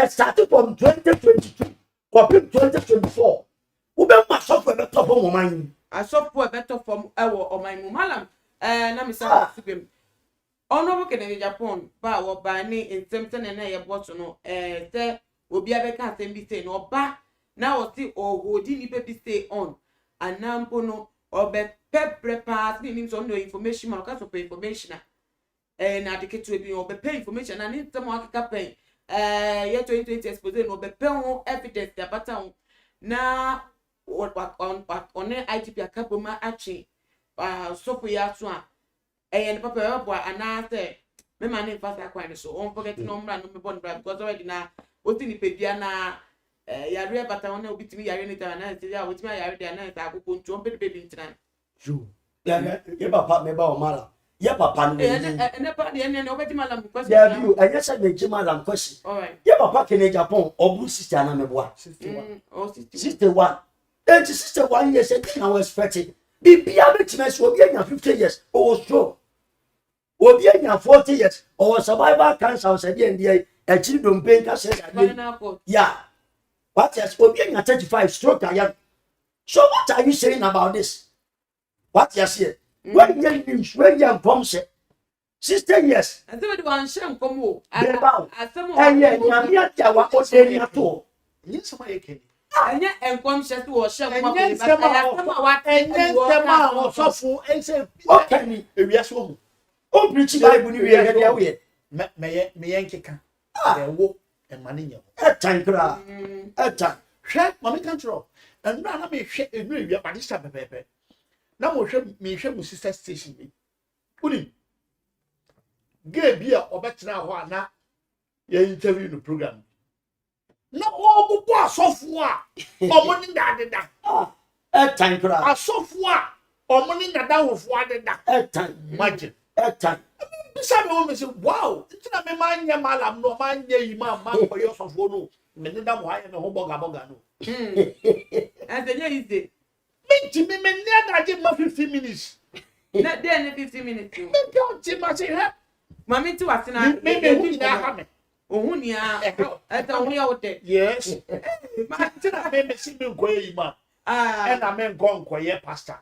Speaker 11: starting from 2022 copy 2024 ube ma so for be top of man
Speaker 1: asopọ better from ewo oman mu malam na me sa sibem ono ke ne Japan ba wo ba ni intemte na ye boto no te obi abeka asembi say no ba na o ti ogodi ni pe stay on anampo no obe pepre pass ni so no information ma ka so pe information na adiketu ebi obe pay information na ni temo akeka pen ye 2020 expose no obe pay on evidence the pattern na on IGP akaboma achi sopo ya so a ne papa we bo ana say me man in fast akwan so on forget no mra no me bon bra because already na otini pedia na yare bata on obitimi yare ni ta na say ya otimi yare dia na ta akoko ntu on baby ntina
Speaker 11: ju ye papa me ba o mala ye papa no
Speaker 1: ne pa de ne obeti malam because
Speaker 11: ya bi anya say me ji malam kwesi
Speaker 1: alright
Speaker 11: ye papa ke ne Japan obu sister na me boa 61 61 years and I was 30 bibia betima so obi anya 50 years o so obi anya 40 years or survival cancer said the end actually don't pay cash yeah what else obi anya 35 stroke aya so what are you saying about this what you say when you come say 60 years
Speaker 1: and so the one shame come o
Speaker 11: asemo and nyame ajawa o dey ni ato
Speaker 12: yin so my ken
Speaker 1: anya enkom hye to o hye mo
Speaker 12: ba asema wa enya o sofu ense
Speaker 11: okani
Speaker 12: ewia so hu
Speaker 11: o preach bible ni we get there we
Speaker 12: me yenkeka ewo emane nya
Speaker 11: tankra tan
Speaker 12: hwe mama control and na me hwe enu ewia ba dis pepepe na mo hwe me hwe mu sister station bi uni ge bia obetra ho ana ye interview no program no o bu asofo a omoni ndadeda
Speaker 11: tankra
Speaker 12: asofo a omoni ndadahofo adeda
Speaker 11: tan
Speaker 12: imagine
Speaker 11: tan
Speaker 12: bisa me o me say wow ntina me manya malam no manya imam ma ko yo sofo no me nda mo haye me ho boga no
Speaker 1: and the is it
Speaker 12: me near that ma 15 minutes
Speaker 1: na dey 15 minutes
Speaker 12: me don't see ma say he
Speaker 1: mami ti wasina
Speaker 12: me hu na ha me
Speaker 1: ohun ni a eta ohun ya wote
Speaker 12: yes ma ntina me see me nko yi ma na me nko ye pastor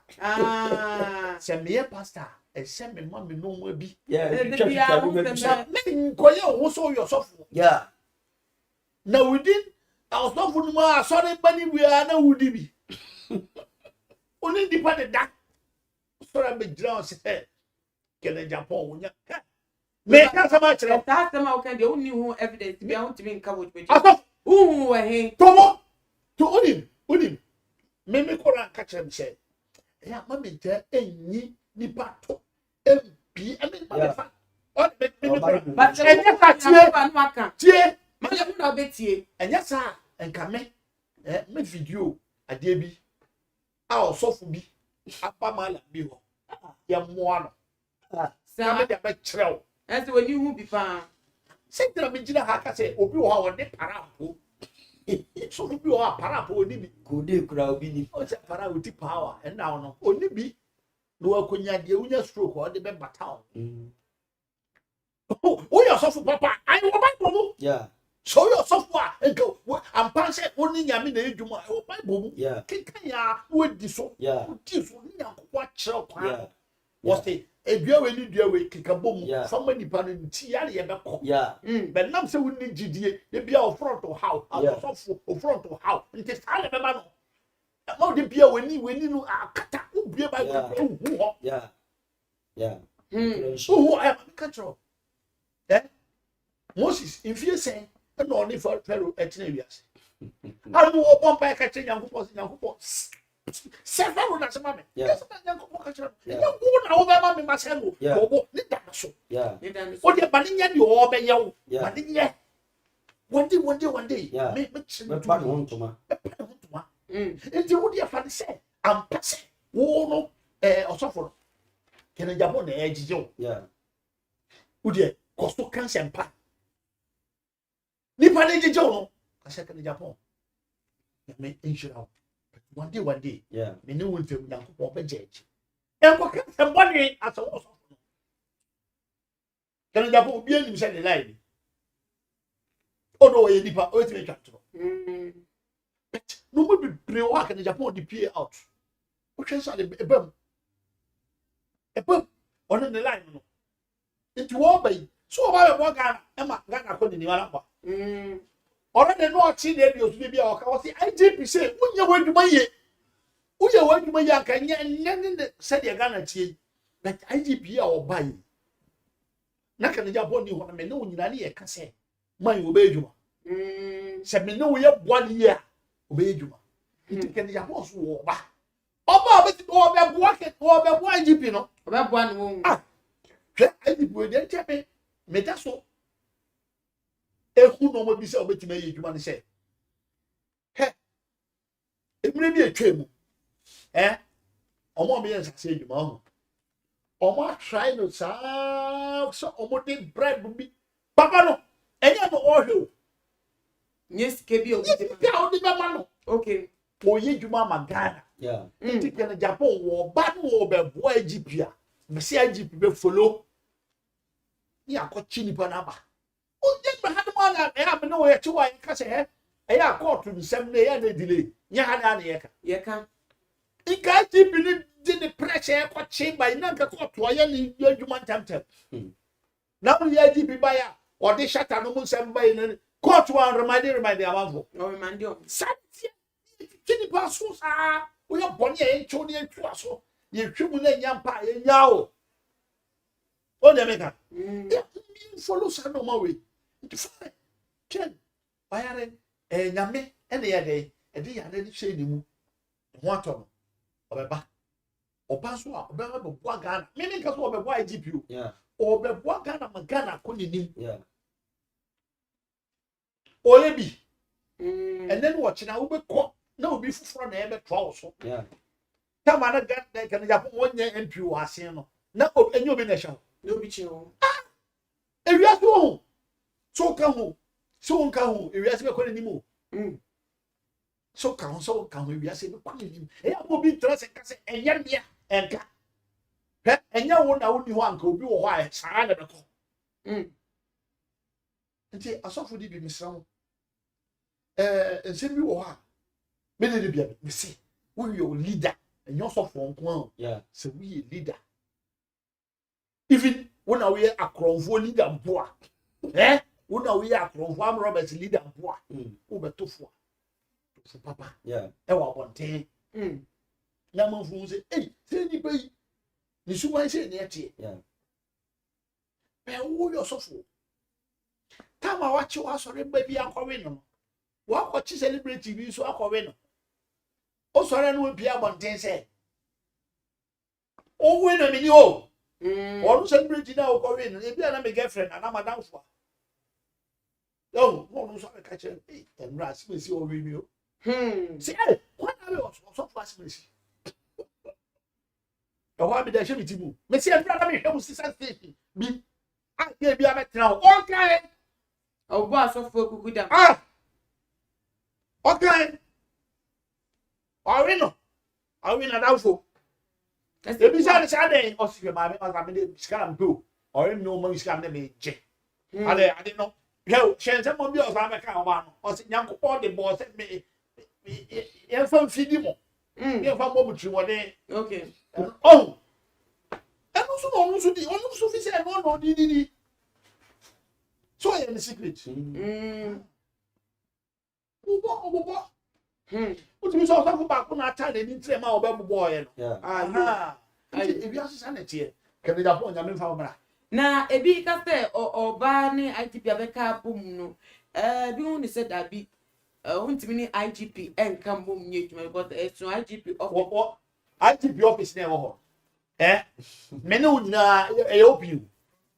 Speaker 12: se me ye pastor e se me ma me no mo bi me nko ye wo so yo sofo
Speaker 11: yeah
Speaker 12: na within our sofo no ma sorry bani we are na wudi bi oni dipa de da sorry me gira se kele Japan wonya me ka sama kire
Speaker 1: ta sama o kan de onni hu evidence bi a hu timi nka wo pe
Speaker 12: aso
Speaker 1: hu he
Speaker 12: to onim me ko ran ka kire me se ya ma me nta enyi nipa to bi ame ma be fa o me ko
Speaker 1: but enya ka tie ba no aka
Speaker 12: tie
Speaker 1: ma le mu na obetie
Speaker 12: enya sa enka me me video ade bi a osofu bi apa mala bi ho ya moa no sa me da be kire
Speaker 1: ese woni hu bi pa
Speaker 12: sektra me jira ha ka se obi ho a wode parapo so obi ho a parapo oni bi
Speaker 11: ko de kura obi ni
Speaker 12: o se para oti power and now no oni bi no akonya de unya stroke o de be bata o yo so fu papa ai wo bible mu
Speaker 11: yeah
Speaker 12: so yo so fu a enko ampa se oni nyame na edwuma o bible mu
Speaker 11: yeah
Speaker 12: kinkan ya wo di so
Speaker 11: yeah
Speaker 12: di so nya kwa kire kwa wo say edua we ni dua we kikabom fama nipa no nti yare ye bekọ be nam se woni gidie e bia o front to how asofo o front to how nti sale be ma no ma de bia we ni no akata ubie ba hu ho so I am control Moses in fear say no only for Pharaoh etne wiase how do o pompa ka che nyankopon several na se mame yes nyankopon ka che nyankopon na o be ma me ma se no ko bo ni da so o de ba ni nya di o be ye wo ba ni nye one day.
Speaker 11: Yeah.
Speaker 12: Me
Speaker 11: Bad one to ma.
Speaker 12: Enti wo dia fa de say am pese wo no osofo can Agyapong na ejije.
Speaker 11: Yeah.
Speaker 12: Wo dia kosto cancer mpa. Nipa na ejije no. I said can Agyapong. Me insure. One day.
Speaker 11: Yeah.
Speaker 12: Me no won fam Nyankopon be jeje. Enko cancer body aso osofo. Can Agyapong obi anim say the line. Oh no, you nipa o ti me twa. But no more be pray o can Agyapong the pay out. O twen so the ebam on the line no. It wo bay. So ba be Ghana e ma Ghana ko ni wala kwa. Already no chi dey bi osu bi a o ka o say IGP say unye wadwuma ye. Uye wadwuma ye aka nye said the Ghana tie. But IGP a o bay. Na can Agyapong ni ho na me no nyina ne ye ka say man wo be adwuma. Se me no ye boa ye a wo be adwuma. It can Agyapong so wo ba. Oba be boa IGP no.
Speaker 1: Oba boa no.
Speaker 12: Ah. Hwe IGP we dey tell me that so. Ehu no mo bi se obetima ye adwuma ne se. He. Emre bi atwam. Omo me yensa se adwuma ho. Omo try no so omo dey bread bi. Papa no, enya no ohwe.
Speaker 1: Yes, kebi o.
Speaker 12: Ya o di be ma no.
Speaker 1: Okay.
Speaker 12: O ye adwuma ma Ghana.
Speaker 11: Yeah.
Speaker 12: Enti can Agyapong wo ba no wo be boa IGP a. Me se IGP be follow. Ni akọchi nipa na ba. O je me hanu ma na me no ye chi wa ye ka se e ya court nsem na ye na delay. Nya ha na ye ka.
Speaker 1: Ye ka.
Speaker 12: Ika IGP ni di the pressure ko chi ba na ka court o ye ni adwuma ntamtam. Na mo ye IGP ba ya o de shata no mo nsem ba ye court wa remind amanfo.
Speaker 1: O remind you.
Speaker 12: Santi kini pa so sa o ye boni e ncho ni entu aso. Ye twemu na nyampa ye nyao. O de meka. Follow sa no ma we. Nti fa. Chen. Bayare nyame ene ye de. E de ya na ni hwe ni mu. Ho ato no. Obeba. Oba so a obeba be boa Ghana. Me nka so obeba IGP o.
Speaker 11: Yeah.
Speaker 12: Obeba Ghana ma Ghana ko ni nim.
Speaker 11: Yeah.
Speaker 12: Oye bi. And then watch na wo be ko na obi fufuro na e be twa so.
Speaker 11: Yeah.
Speaker 12: Tama na Ghana kan Agyapong wonye MP wo asen no. Na enyo bi na sha.
Speaker 1: No bi chi o.
Speaker 12: Ewia so so ka ho. So nka ho. Ewia se be ko ni mu. So ka ho ewia se be ko ni mu. E ya mo bi trust nka se enye mia enka. He enya wo na wo ni ho anka obi wo ho a saa na be ko. Nti asofo di bi misra nsem bi wo ha me de bia me se wo you leader enyo sofo nko
Speaker 11: yeah
Speaker 12: se we leader even when we akronfo leader boa when we akronfo am Robert leader boa wo betofo papa
Speaker 11: yeah
Speaker 12: e wa bonten na manfu se se ni bai ni suwan se ni etie
Speaker 11: yeah
Speaker 12: pe wo yo sofo tama wachi wa sore ba bi akọwe no wa kwachi celebrity bi so akọwe no o sore no bi abonten se o we na mi ni o o celebrity na o kọwe no e bi na me girlfriend na madam fo yo no so ka che emra asimesi o we mi o se kwa na me o so fo asimesi e wa bi da she mi tibu me se emra na me hwe mu sister station bi a ye bi abetra o okay
Speaker 1: Obo asofo kuku dam.
Speaker 12: Okay. Awino dafo. Ebi sa dey osife ma me asa me scam do. Awin no mo scam me je. Ade no. Yo, shense mo bi osa me ka oba no. Osi Nyankopon de bo se me e fa mfidi mo. E fa mo butri mo de.
Speaker 1: Okay.
Speaker 12: Oh. Eno so fi se no di. So I am the secret. Obo. What you saw some back on attack and in my old boy.
Speaker 11: Yeah.
Speaker 12: If you are sanity, can we have one Yamin Famara?
Speaker 1: Na ebi ka se oba ni IGP abeka bom no. Bi won said that bi untimi ni IGP enka bom nye tuma because it's no IGP office.
Speaker 12: IGP office na ho. Me no nyina e open.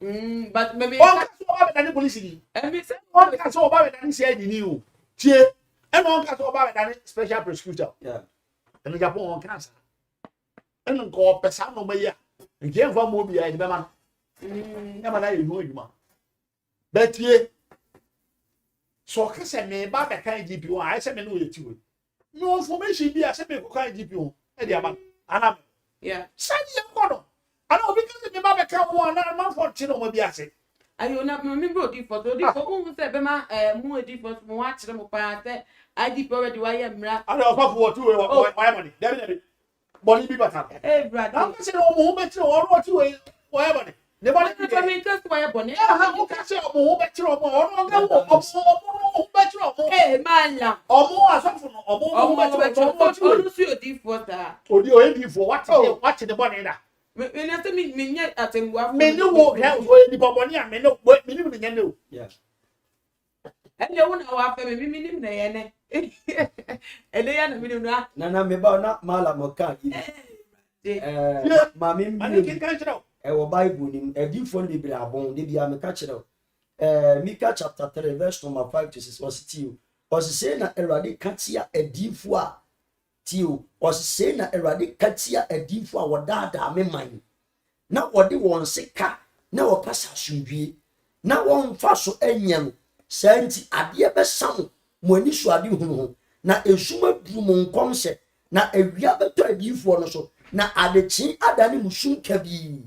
Speaker 1: But maybe
Speaker 12: on ka so ba be police ni
Speaker 1: me say
Speaker 12: on ka so ba be say ni o tie and on ka so ba be special prosecutor and Agyapong on cancer and go pesa no ma ya nje fa mo bia ni be ma ya ma na ye no adwuma but tie so ka se me ba be kan IGP o I say me no ye tiwe no information bi a se me ko kan IGP o e dia ma ana sadi ya kono ana obi ka se me ba be kan o ana man for tino mo bi ase
Speaker 1: ayo na me bro di for who say be ma mu edi for mo wa kire mo pa say IGP already wa ye mra
Speaker 12: ana o fa for tu why money there money bi bata
Speaker 1: brother
Speaker 12: na ka se no mo ho be tiro o ro tu why money ne ba ni
Speaker 1: ka me ka so ya bone
Speaker 12: o ka se mo ho be tiro mo o ro ga o be tiro mo
Speaker 1: mala
Speaker 12: o mo asofo no o mo be tiro
Speaker 1: o su odi for ta
Speaker 12: odi o edi for what the money da
Speaker 1: me na say me nya atemwa
Speaker 12: me ni wo he o edi boboni a me no me ni nya no
Speaker 1: ele wona wa fa me nim na ye ne ele ya na me nim
Speaker 11: na me ba na mala mo kan ma me
Speaker 12: mi kan chiro
Speaker 11: wo bible nim edifo ni bibiri abon de bia me ka chiro Mika chapter 3 verse number 5 to 6 was tio was say na erade katia edifo a tio was say na erade katia edifo a wodada me man na wode won seka na wopasa asundwie na won fa so anyam santi ade be sam mo ani so ade hunu na esuma duru mo nkomse na awia beto edifo no so na adechi adane musum kabi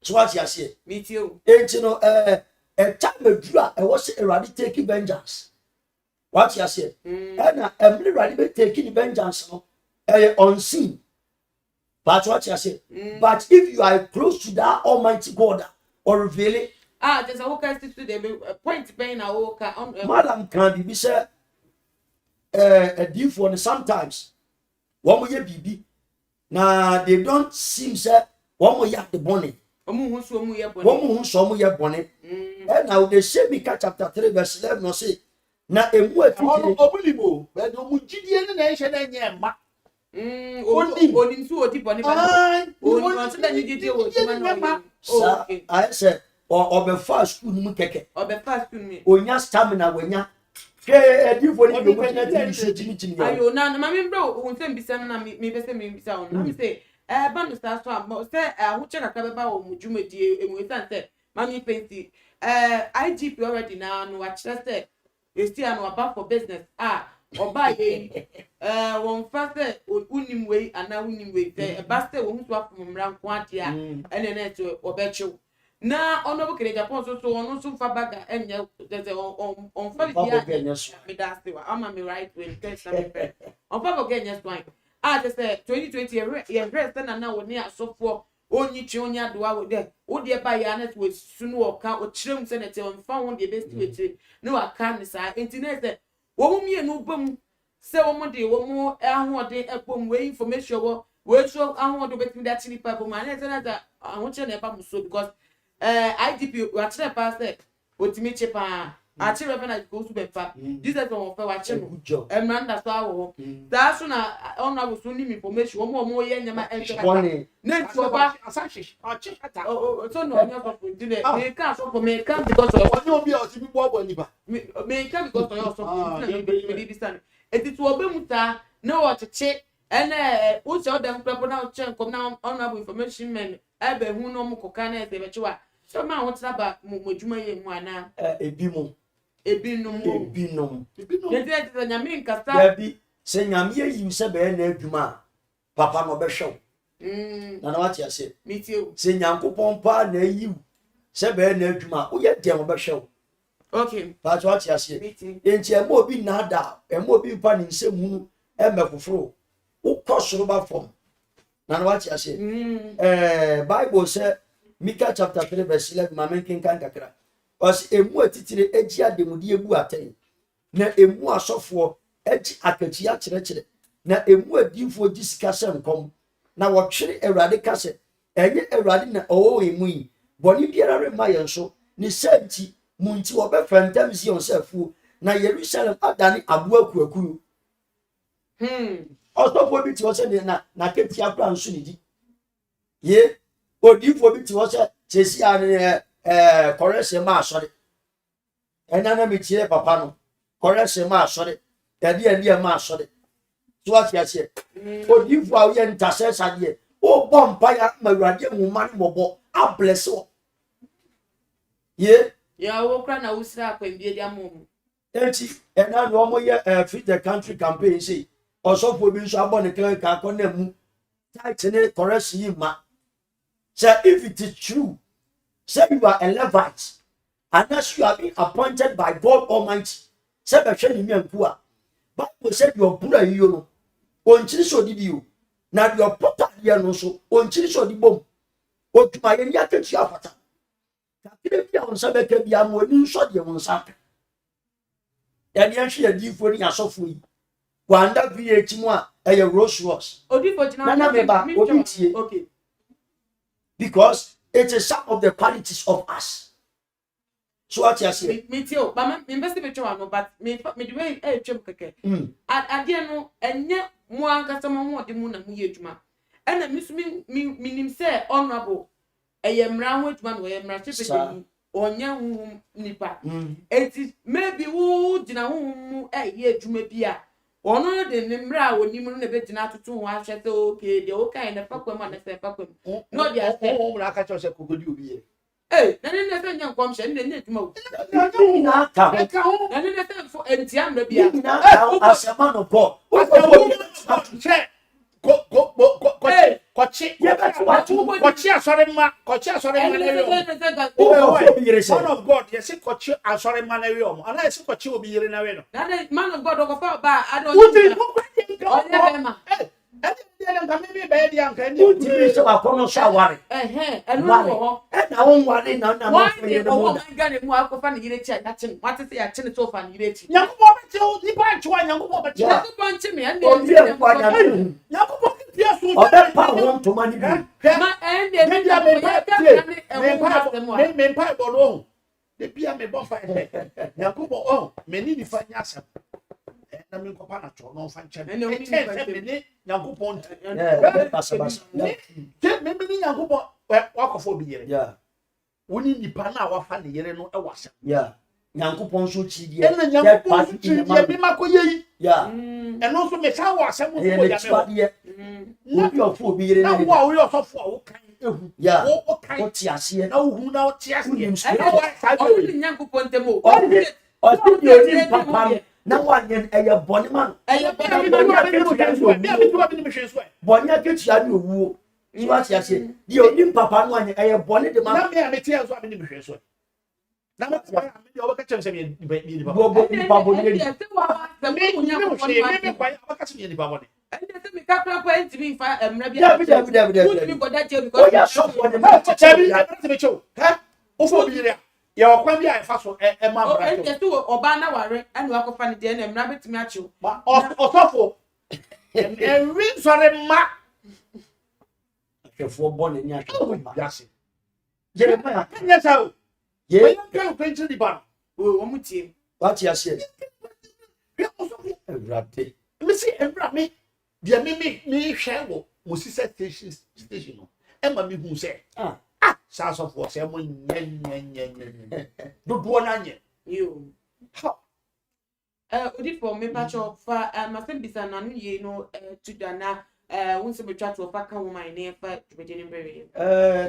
Speaker 11: so what you say
Speaker 1: meet you
Speaker 11: enti no time dura e was erade take vengeance what you say na emre rade be take vengeance no unseen but what you say but if you are close to that almighty God or reveal it
Speaker 1: there's a whole case to the point paying a walk on
Speaker 11: madam can be say a deal for sometimes one more bibi na they don't seem say one more yak the bonnet
Speaker 1: omu so mu ye bonnet
Speaker 11: one so mu ye bonnet and now they say Micah chapter 3 verse 11 no say na emu atiti
Speaker 12: obulibo but omu gidie ne na ehye na nye ma
Speaker 1: onim so odi bonnet ba onim so da ni gidie wo ma
Speaker 11: no I say or fast school mu keke onya stamina wanya edifo ni be mo na ti
Speaker 1: ayo na mami bro won se mbisa na me be se me mbisa on na me say ba no start so am say hu che kakra be ba wo mujumadi emu san say mami penti IGP already na no wa kire say esti an wa for business oba ye won fa say unim we ana unim we say ba say wo hu so afom mra nko ade a ene na to obechiw na onobu kere Japan so onu so fa baga enya there's on fa dia me da se wa ama me right way test na me on fa baga enya swine they say 2020 ye rest na wo ne asofo onyi chi onya do wa de wo de ba ya na we sunu o ka o kirem se na te on fa won de best we ti no aka ni sa internet se wo mu mienu bam se wo mu de wo mu ahode ekpom we information wo we so ahode betim da chini pa bom na se na da ahon che na ba mu so because IGP wa chere pa say otimi chepa a chere be na go to be fa Jesus on fa wa chere no emranda so awo da so na on na so ni information mo ye nyama enter na nti oba
Speaker 12: asashi chata
Speaker 1: so no onyo for dine me ka so for me ka because of
Speaker 12: onyo obi o ti bi bo nipa
Speaker 1: me ka because of your so me di stand etitu obemuta na wo cheche ene o se odem prepo na o chen kom na on information men ebe hu no mo koka na ese bechiwa so ma ho traba mo djuma ye mu ana
Speaker 11: ebinom
Speaker 1: nti nyame nkasa
Speaker 11: yabi se nyame yi se be na adwuma papa no be hwew na what you say
Speaker 1: mitio
Speaker 11: se nyankopon pa na yi se be na adwuma wo ye dem be hwew
Speaker 1: okay
Speaker 11: but what you say enti e mo obi na da e mo obi pa ni nsem hu e mekofro wo kosoro ba fom na what you say Bible say Micah chapter 3 verse 11 mamen kinkan kakra os emu atitire agi ademudi ebu aten na emu asofo agi akachi a kire na emu adinfo gi sika senkom na wotwere awurade kase enye awurade na owo emu yi boni biara re ma yenso ni santi munti obe fantem si on sefu na Jerusalem adani abu akuaku osofo bi ti o se na ketia plan so ni di ye odifo bi ti wo se chesi ane correction ma asori enana mi tie papa no correction ma asori yade ma asori so what you say odifo a ye intercessor de o bompa ya mawurade nwuma ne mobo a bless wo ye
Speaker 1: ya wo kra na usra akwambie dia mom
Speaker 11: enti ena no mo ye fit the country campaign say osofo bi nso abone clear ka akona mu title correction yi ma. So if it is true, say you are a Levite, unless you have been appointed by God Almighty, say the shame me and poor. Bible said your poor you know. On so did you. Now your papa here no so on so di bom. O to my any attention after. Kakire bi on sabe ke bi am oni so de won sa. Ya dia hwe ya di fo ni asofo yi. Wanda VH mu a e Rolls Royce.
Speaker 1: Odi fo jina
Speaker 11: na me ba odi tie.
Speaker 1: Okay.
Speaker 11: Because it is some of the qualities of us. So what you say?
Speaker 1: Me too. But me invest me try no, but me the way trim keke. Adie no enye mo ankasa mo de mu na mu ye adwuma. E na me nim say honorable eyemra ho adwuma no eyemra chepeke onye nipa. Eti maybe wo gina ho mu ye adwuma bia. Ono de nimra woni mu na be gina tutu ho ahwe say okay de o kan na fakwam na say fakwam. No dia say
Speaker 12: o mu na ka cho say kokodi obi ye.
Speaker 1: Na say nyankwam hye na adwuma wo.
Speaker 11: Na ka ho.
Speaker 1: Na say for entia mra bia.
Speaker 11: Na ka asema no po.
Speaker 12: Kochi asore ma man of God yes kochi asore ma na we omo ana yes kochi obi yire na we no
Speaker 1: na man of God go ba I don't
Speaker 12: na me kopa na cho no fa nche me Nyankopon me Nyankopon wakofo bi yere woni nipa na wafa ne yere no e wasem
Speaker 11: Nyankopon so chi die
Speaker 12: na Nyankopon so chi die bi makoye eno so me sa wasem so ya me
Speaker 11: obi ofo bi yere
Speaker 12: na wo yo so fo wo kan ehu
Speaker 11: wo kan o ti ase
Speaker 12: na wo na o ti ase
Speaker 1: o ni Nyankopon temo
Speaker 11: o ti di papa na wanyen eye boni man
Speaker 12: eye boni
Speaker 11: boni aketua ni owuo so ati ase di oni papa no wanyen eye boni de man
Speaker 12: na me ameti enso ameni mehwe so na me kwa ameni oba ka chemse me ni baba
Speaker 11: bo ni papa boni ni
Speaker 12: me kwa oba ka chemse ni baba boni
Speaker 1: ende me ka pra pa ntimi fa emra bia
Speaker 11: David
Speaker 1: ko da je because
Speaker 11: ya so for the man
Speaker 12: chebi me cho ha ofo bi yire ya okwan bi a fa so ma bra cho
Speaker 1: ende tu oba na ware anu akofa ne de na emra betimi acho
Speaker 12: ma osofo enwi sore ma
Speaker 11: afefo boni ni acho
Speaker 12: yase
Speaker 11: Jeremiah
Speaker 12: kenya sao
Speaker 11: ye
Speaker 12: kan kwenchi di ba
Speaker 1: o mu tie
Speaker 11: what you say
Speaker 12: osofo
Speaker 11: evrate
Speaker 12: me si evra me dia me hwe wo Mosisa station no e ma me hu se sa so for se mo nye do na nye
Speaker 1: yo odi for me pacho fa ma sem bisa na no ye no tudana wonse betwa to fa kan woman ne fa tubede ne bere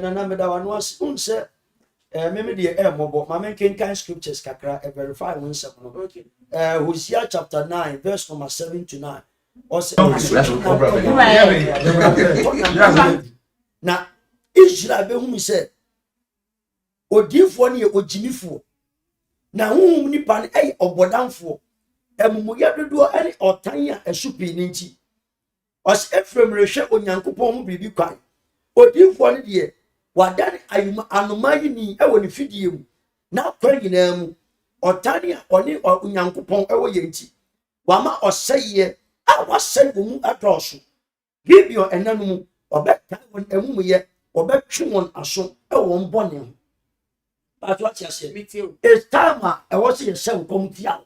Speaker 11: na me da wano as unse me de mobo ma men kan scriptures kakra verify wonse no
Speaker 1: okay
Speaker 11: Hosea chapter 9 verse number 7 to 9 na Israel be hu se odifo ne ogimifo na hu nipa ne obodanfo emumuya dodo ene otan a esupi ne nti os Efrem rehwe onyankopon hu bibi kwan odifo ne de wadan ayuma anomayi ni e woni fidie mu na kwan nyina mu otan a oni onyankopon e wo ye nti wama oseye a wasɛ wo mu adɔso Gibeon ɛnanu mu ɔbɛka wɔn emumuye ɔbɛtwe wɔn aso ɛwɔ mbɔne ho but what you say it's time a ɛwɔ se yɛhyɛ nkɔm tia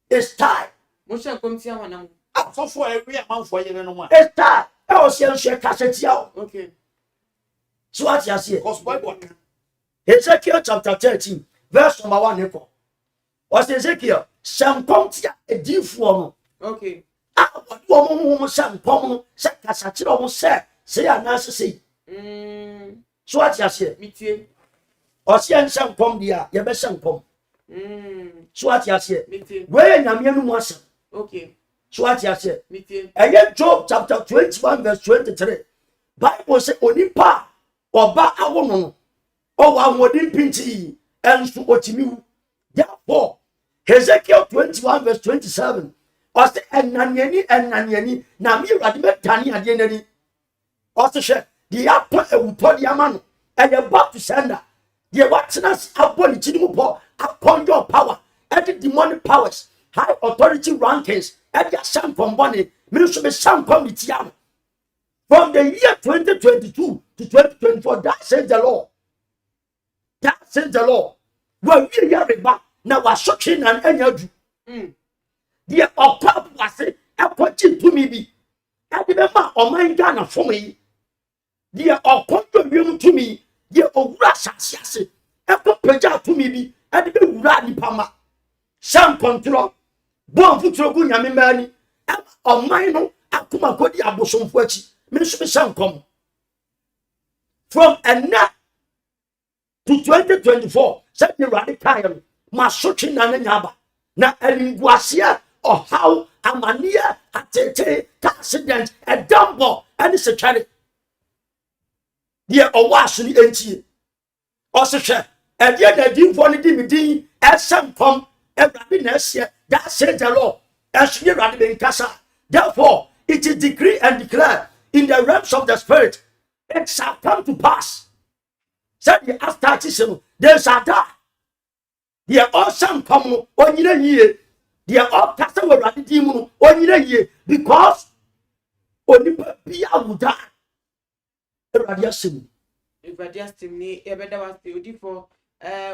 Speaker 11: it's time
Speaker 1: mo hyɛ nkɔm tia wɔn nam
Speaker 12: asɔfo ɛwi amanfo yere no mu a
Speaker 11: it's time ɛwɔ se yɛnhyɛ kasa tia
Speaker 1: okay
Speaker 11: So what you say?
Speaker 12: Because Bible.
Speaker 11: Ezekiel chapter 13, verse number 1. Was Ezekiel? Some come to a deep form.
Speaker 1: Okay.
Speaker 11: What woman some come, set as a child say a nice say. So what you say?
Speaker 1: Meeting.
Speaker 11: Or see some come there, you best some come. So what you say?
Speaker 1: Meeting.
Speaker 11: Where Yamian was.
Speaker 1: Okay.
Speaker 11: So what you say?
Speaker 1: Meeting.
Speaker 11: Again, Job chapter 21, verse 23. Bible say Onipa or ba awono. Oh, I wouldn't pinch and so what you therefore, Ezekiel 21, verse 27. Or say, and Nanyani, Nami Radimet Tani Adianani. Or say, the upper and put the man and you're about to send her. The watching us upon your power, every demonic powers, high authority rankings, and your son from Bonnie, Ministry Sam Committee. From the year 2022 to 2024, that says the law. That says the law. When we hear about now, we're shocking and energy. The upper was a question to me. I remember on my Ghana for me. The upper to me. The Ograsa, a compared to me. And the Radi Pama. Some control. Bon Futrogu Yamimani. On mine, Akuma Kodi Abosom Fuchi. Ministry Sam come. From a nut to 2024, set the radical, Masuchin and Yaba. Na Elinguasia or how Amania, a tete, accident, a dumbo, and it's a charity. Dear Owashly NT. Also, and yet I didn't want to be as some come every next year. That says the law. As you are in Casa. Therefore, it is decreed and declared in the realms of the spirit. It shall come to pass. Said the after there shall die. They are awesome come on year. They are all customer radimum on year because only be out die. Radiation.
Speaker 1: If radiation ni ebeda was the for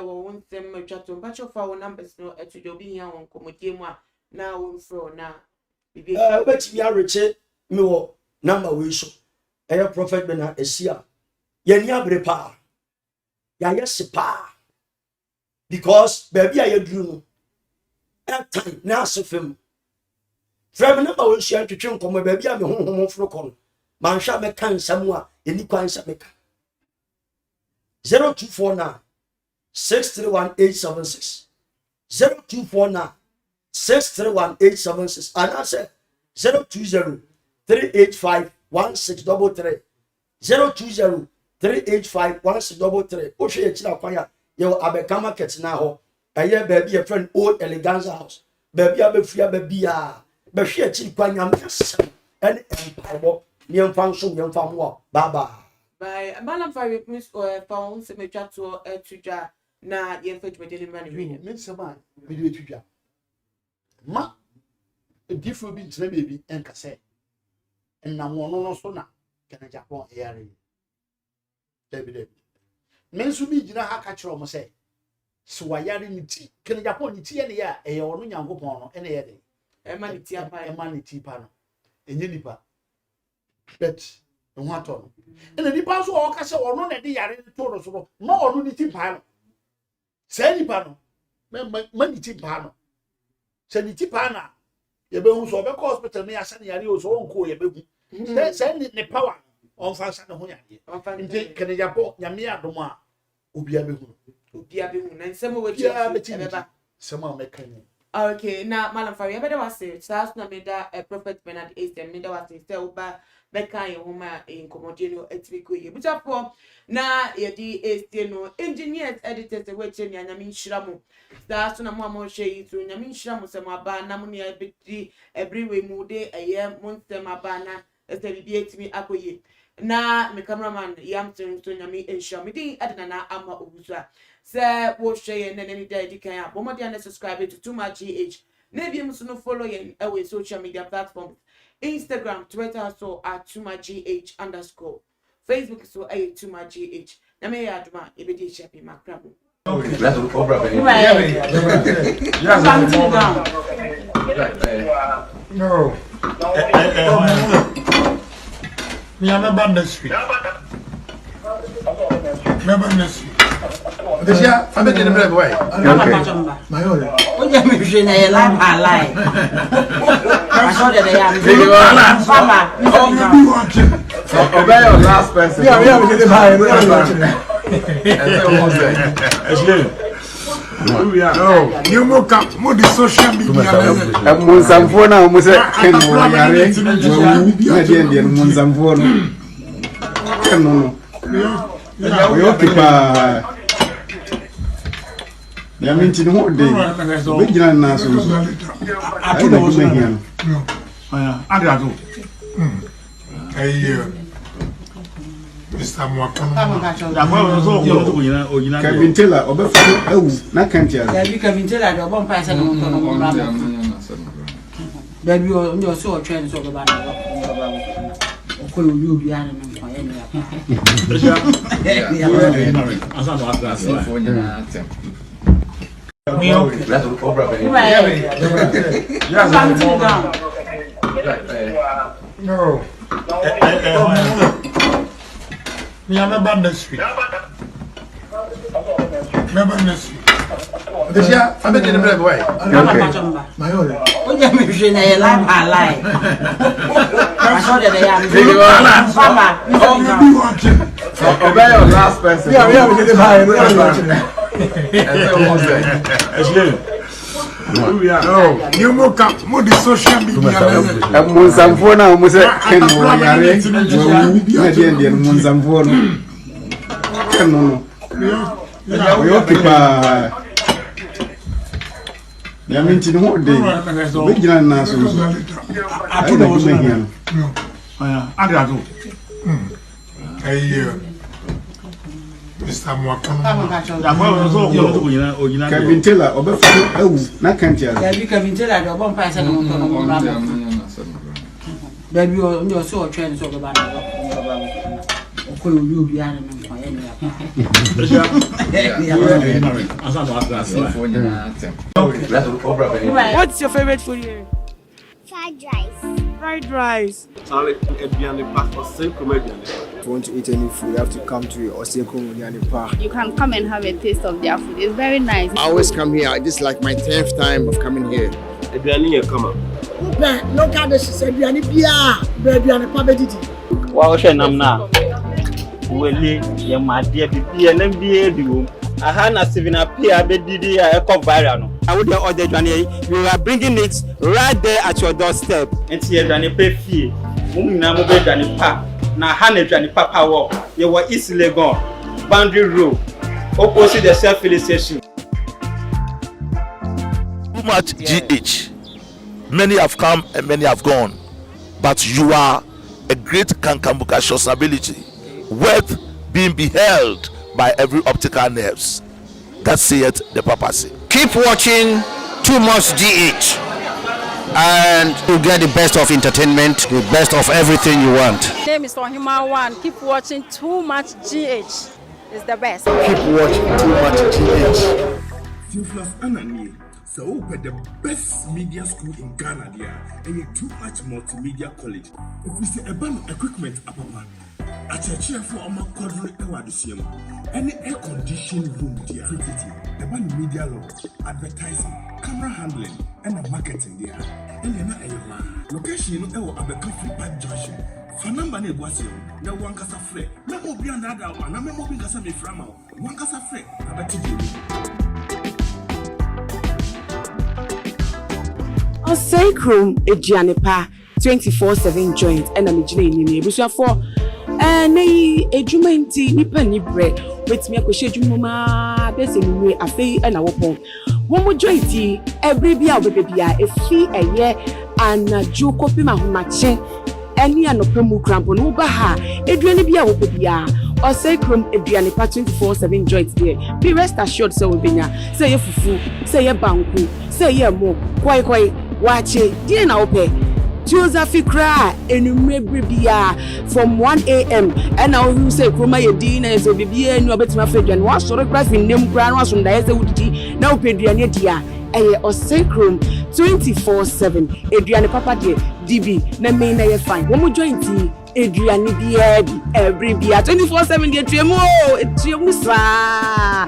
Speaker 1: won't them chat on batch of our numbers no to do be here on Comodima now for now.
Speaker 11: But me are rich me number we so. Prophet Bena Esia. Yenya brepa. Ya yes pa. Because baby I drew that time now so film. From number we share to chunk come baby I me home frokon. Man sha me kan samua eni kwan sha me ka. 0249 631 0249 631 and I said 020 385 1633 020 385 1633. Oshe yechira kwanya yo abekama ketina ho eye baby a friend old eleganza house baby abefia baby a be hwe yechiri kwanya mfasem ene empabo ni mfanso ni mfamo baba
Speaker 1: by malam 5 miss or phone se me chat to tuja na ye fetch me delivery
Speaker 12: me me sama me de tuja ma different bi ntena baby enka se na wono no so na kana Agyapong area David mensu bi gina ha ka kire o mo se so wayare ni ti kana Agyapong ni ti ene ya e wono Nyankopon no ene ye de
Speaker 1: e ma ni ti apa
Speaker 12: e ma ni ti pa no enye nipa bet no ato no ene nipa so o ka se wono na de yare to ro so no wono ni ti pa no se nipa no ma ni ti pa no se ni ti pa na ye be hu so be ko hospital ne ya se ne yare o so onko ye be hu se ni power on fa sa ne ho yare nti kana Agyapong nyame adom a obia be hu
Speaker 1: na nsemo we ebeba
Speaker 12: sema mekani.
Speaker 1: Okay, now malam fa we better was say so na me da prophet Bernard is the me da was say oba beka ye homa in comodino etwiko ye butafo na ye di este no engineers editors we che nya nyame nhiramu da so na mo hwe so nyame nhiramu se mo aba na mo ne ebedi everywhere mu de eye mo nsem aba na ese bi etimi akoye na me cameraman yam so nyame nhiramu di adina na ama obusua se wo hwe ye na ni da di kan a bomo dia na subscribe to Too Much GH na bi musu no follow ye away social media platforms Instagram, Twitter, so at Too Much GH _ Facebook, so a Too Much GH. Na me ya duma ebedi shepi makrabu.
Speaker 13: Let's go over baby.
Speaker 12: No. Me am a band street.
Speaker 9: Remember this. This year, I'm making the break away. My own.
Speaker 10: What do you mean? I lie. I saw that I am.
Speaker 13: Obey your last person.
Speaker 9: Yeah, we have to get high. You look up more the social media.
Speaker 3: Munzamfona muse ken mo yare wo ndi munzamfona ken no yo kipa ya minti no de bigina na so ai da kuma hiyan
Speaker 9: Ada do. Mr.
Speaker 3: Kabintela obefa awu na kantia
Speaker 10: Kabintela do bon pass no mo baby o so trend so ba na ko yo bi ara no kwa
Speaker 9: No. Me am a band street. This year, I'm making the break away. My own.
Speaker 10: What do you mean? I lie. I saw that I am.
Speaker 13: Obey your last person.
Speaker 9: Yeah, we have to get high. You look up more the social media.
Speaker 3: Munzamfona muse ken mo yare wo ndi munzamfona ken no yo kipa ya minti no de bigina na so ai da kuma hiyan
Speaker 9: Ada do. Mr.
Speaker 3: Kabintela obefa awu na kantia
Speaker 10: Kabintela do bon pass no mo baby o so trend so ba na ko yo bi ara no kwa
Speaker 1: What's your favorite food here?
Speaker 2: Fried rice.
Speaker 1: Fried rice.
Speaker 14: If you want to eat any food, you have to come to Oseko Park.
Speaker 15: You can come and have a taste of their food. It's very nice.
Speaker 14: I always come here. This is like my 10th time of coming here.
Speaker 6: Local dish said biani bia, biani pabedidi.
Speaker 7: Wa o hwe nam na. Wele ye ma de bibia na bia di wo. Aha na Stephen Apia bedidi ya eko viral no. I would order Johnny. You are bringing it right there at your doorstep. Enti ye Johnny pe fie. Mum na mo be Johnny pa. Na ha na Johnny papa wo. Ye wa East Legon. Boundary Road. Opposite the self-filling station.
Speaker 8: Too much GH. Many have come and many have gone. But you are a great Kankambuka ability, worth being beheld by every optical nerves. That saith the papacy.
Speaker 4: Keep watching Too Much GH and you get the best of entertainment, the best of everything you want.
Speaker 5: My name is Ohima One. Keep watching Too Much GH. It's the best.
Speaker 3: Keep watching Too Much
Speaker 9: GH. So open the best media school in Ghana there, and you Too Much Multimedia College. If we say about equipment, apapa, a church for our quadruple ewadisium, any air conditioned room there, about media law, advertising, camera handling, and the marketing there, and then a location at the Coffee Park Junction. Fanamba ne Guasio, no one casa free, no more beyond that one, I'm moving as a framo, one casa free, I bet you.
Speaker 1: Osei Ejianepa 24/7 joint and I'm engineering Busha for and a ejumenti nipa nibre with me a cochejuma besenwe afe and a wopon. One more jointy every bia bebia a fee a year and a jo copy mahumache any an opemu crampon ubaha edwani bia wobia. Osei Ejianepa 24/7 joint there. Be rest assured so webenya say ye fufu say ye banku say ye mo kwai Wache, dear now pay. Joseph cry and from 1 a.m. and now you say Kroma your dinner so be and you bet my friend and wash your graph in them grand was from the woody now pay the dia or sacrum 24/7 Adrian Papa de DB na main na fine. One more joint
Speaker 16: Adrian Biedi every year 24/7 get tremo sa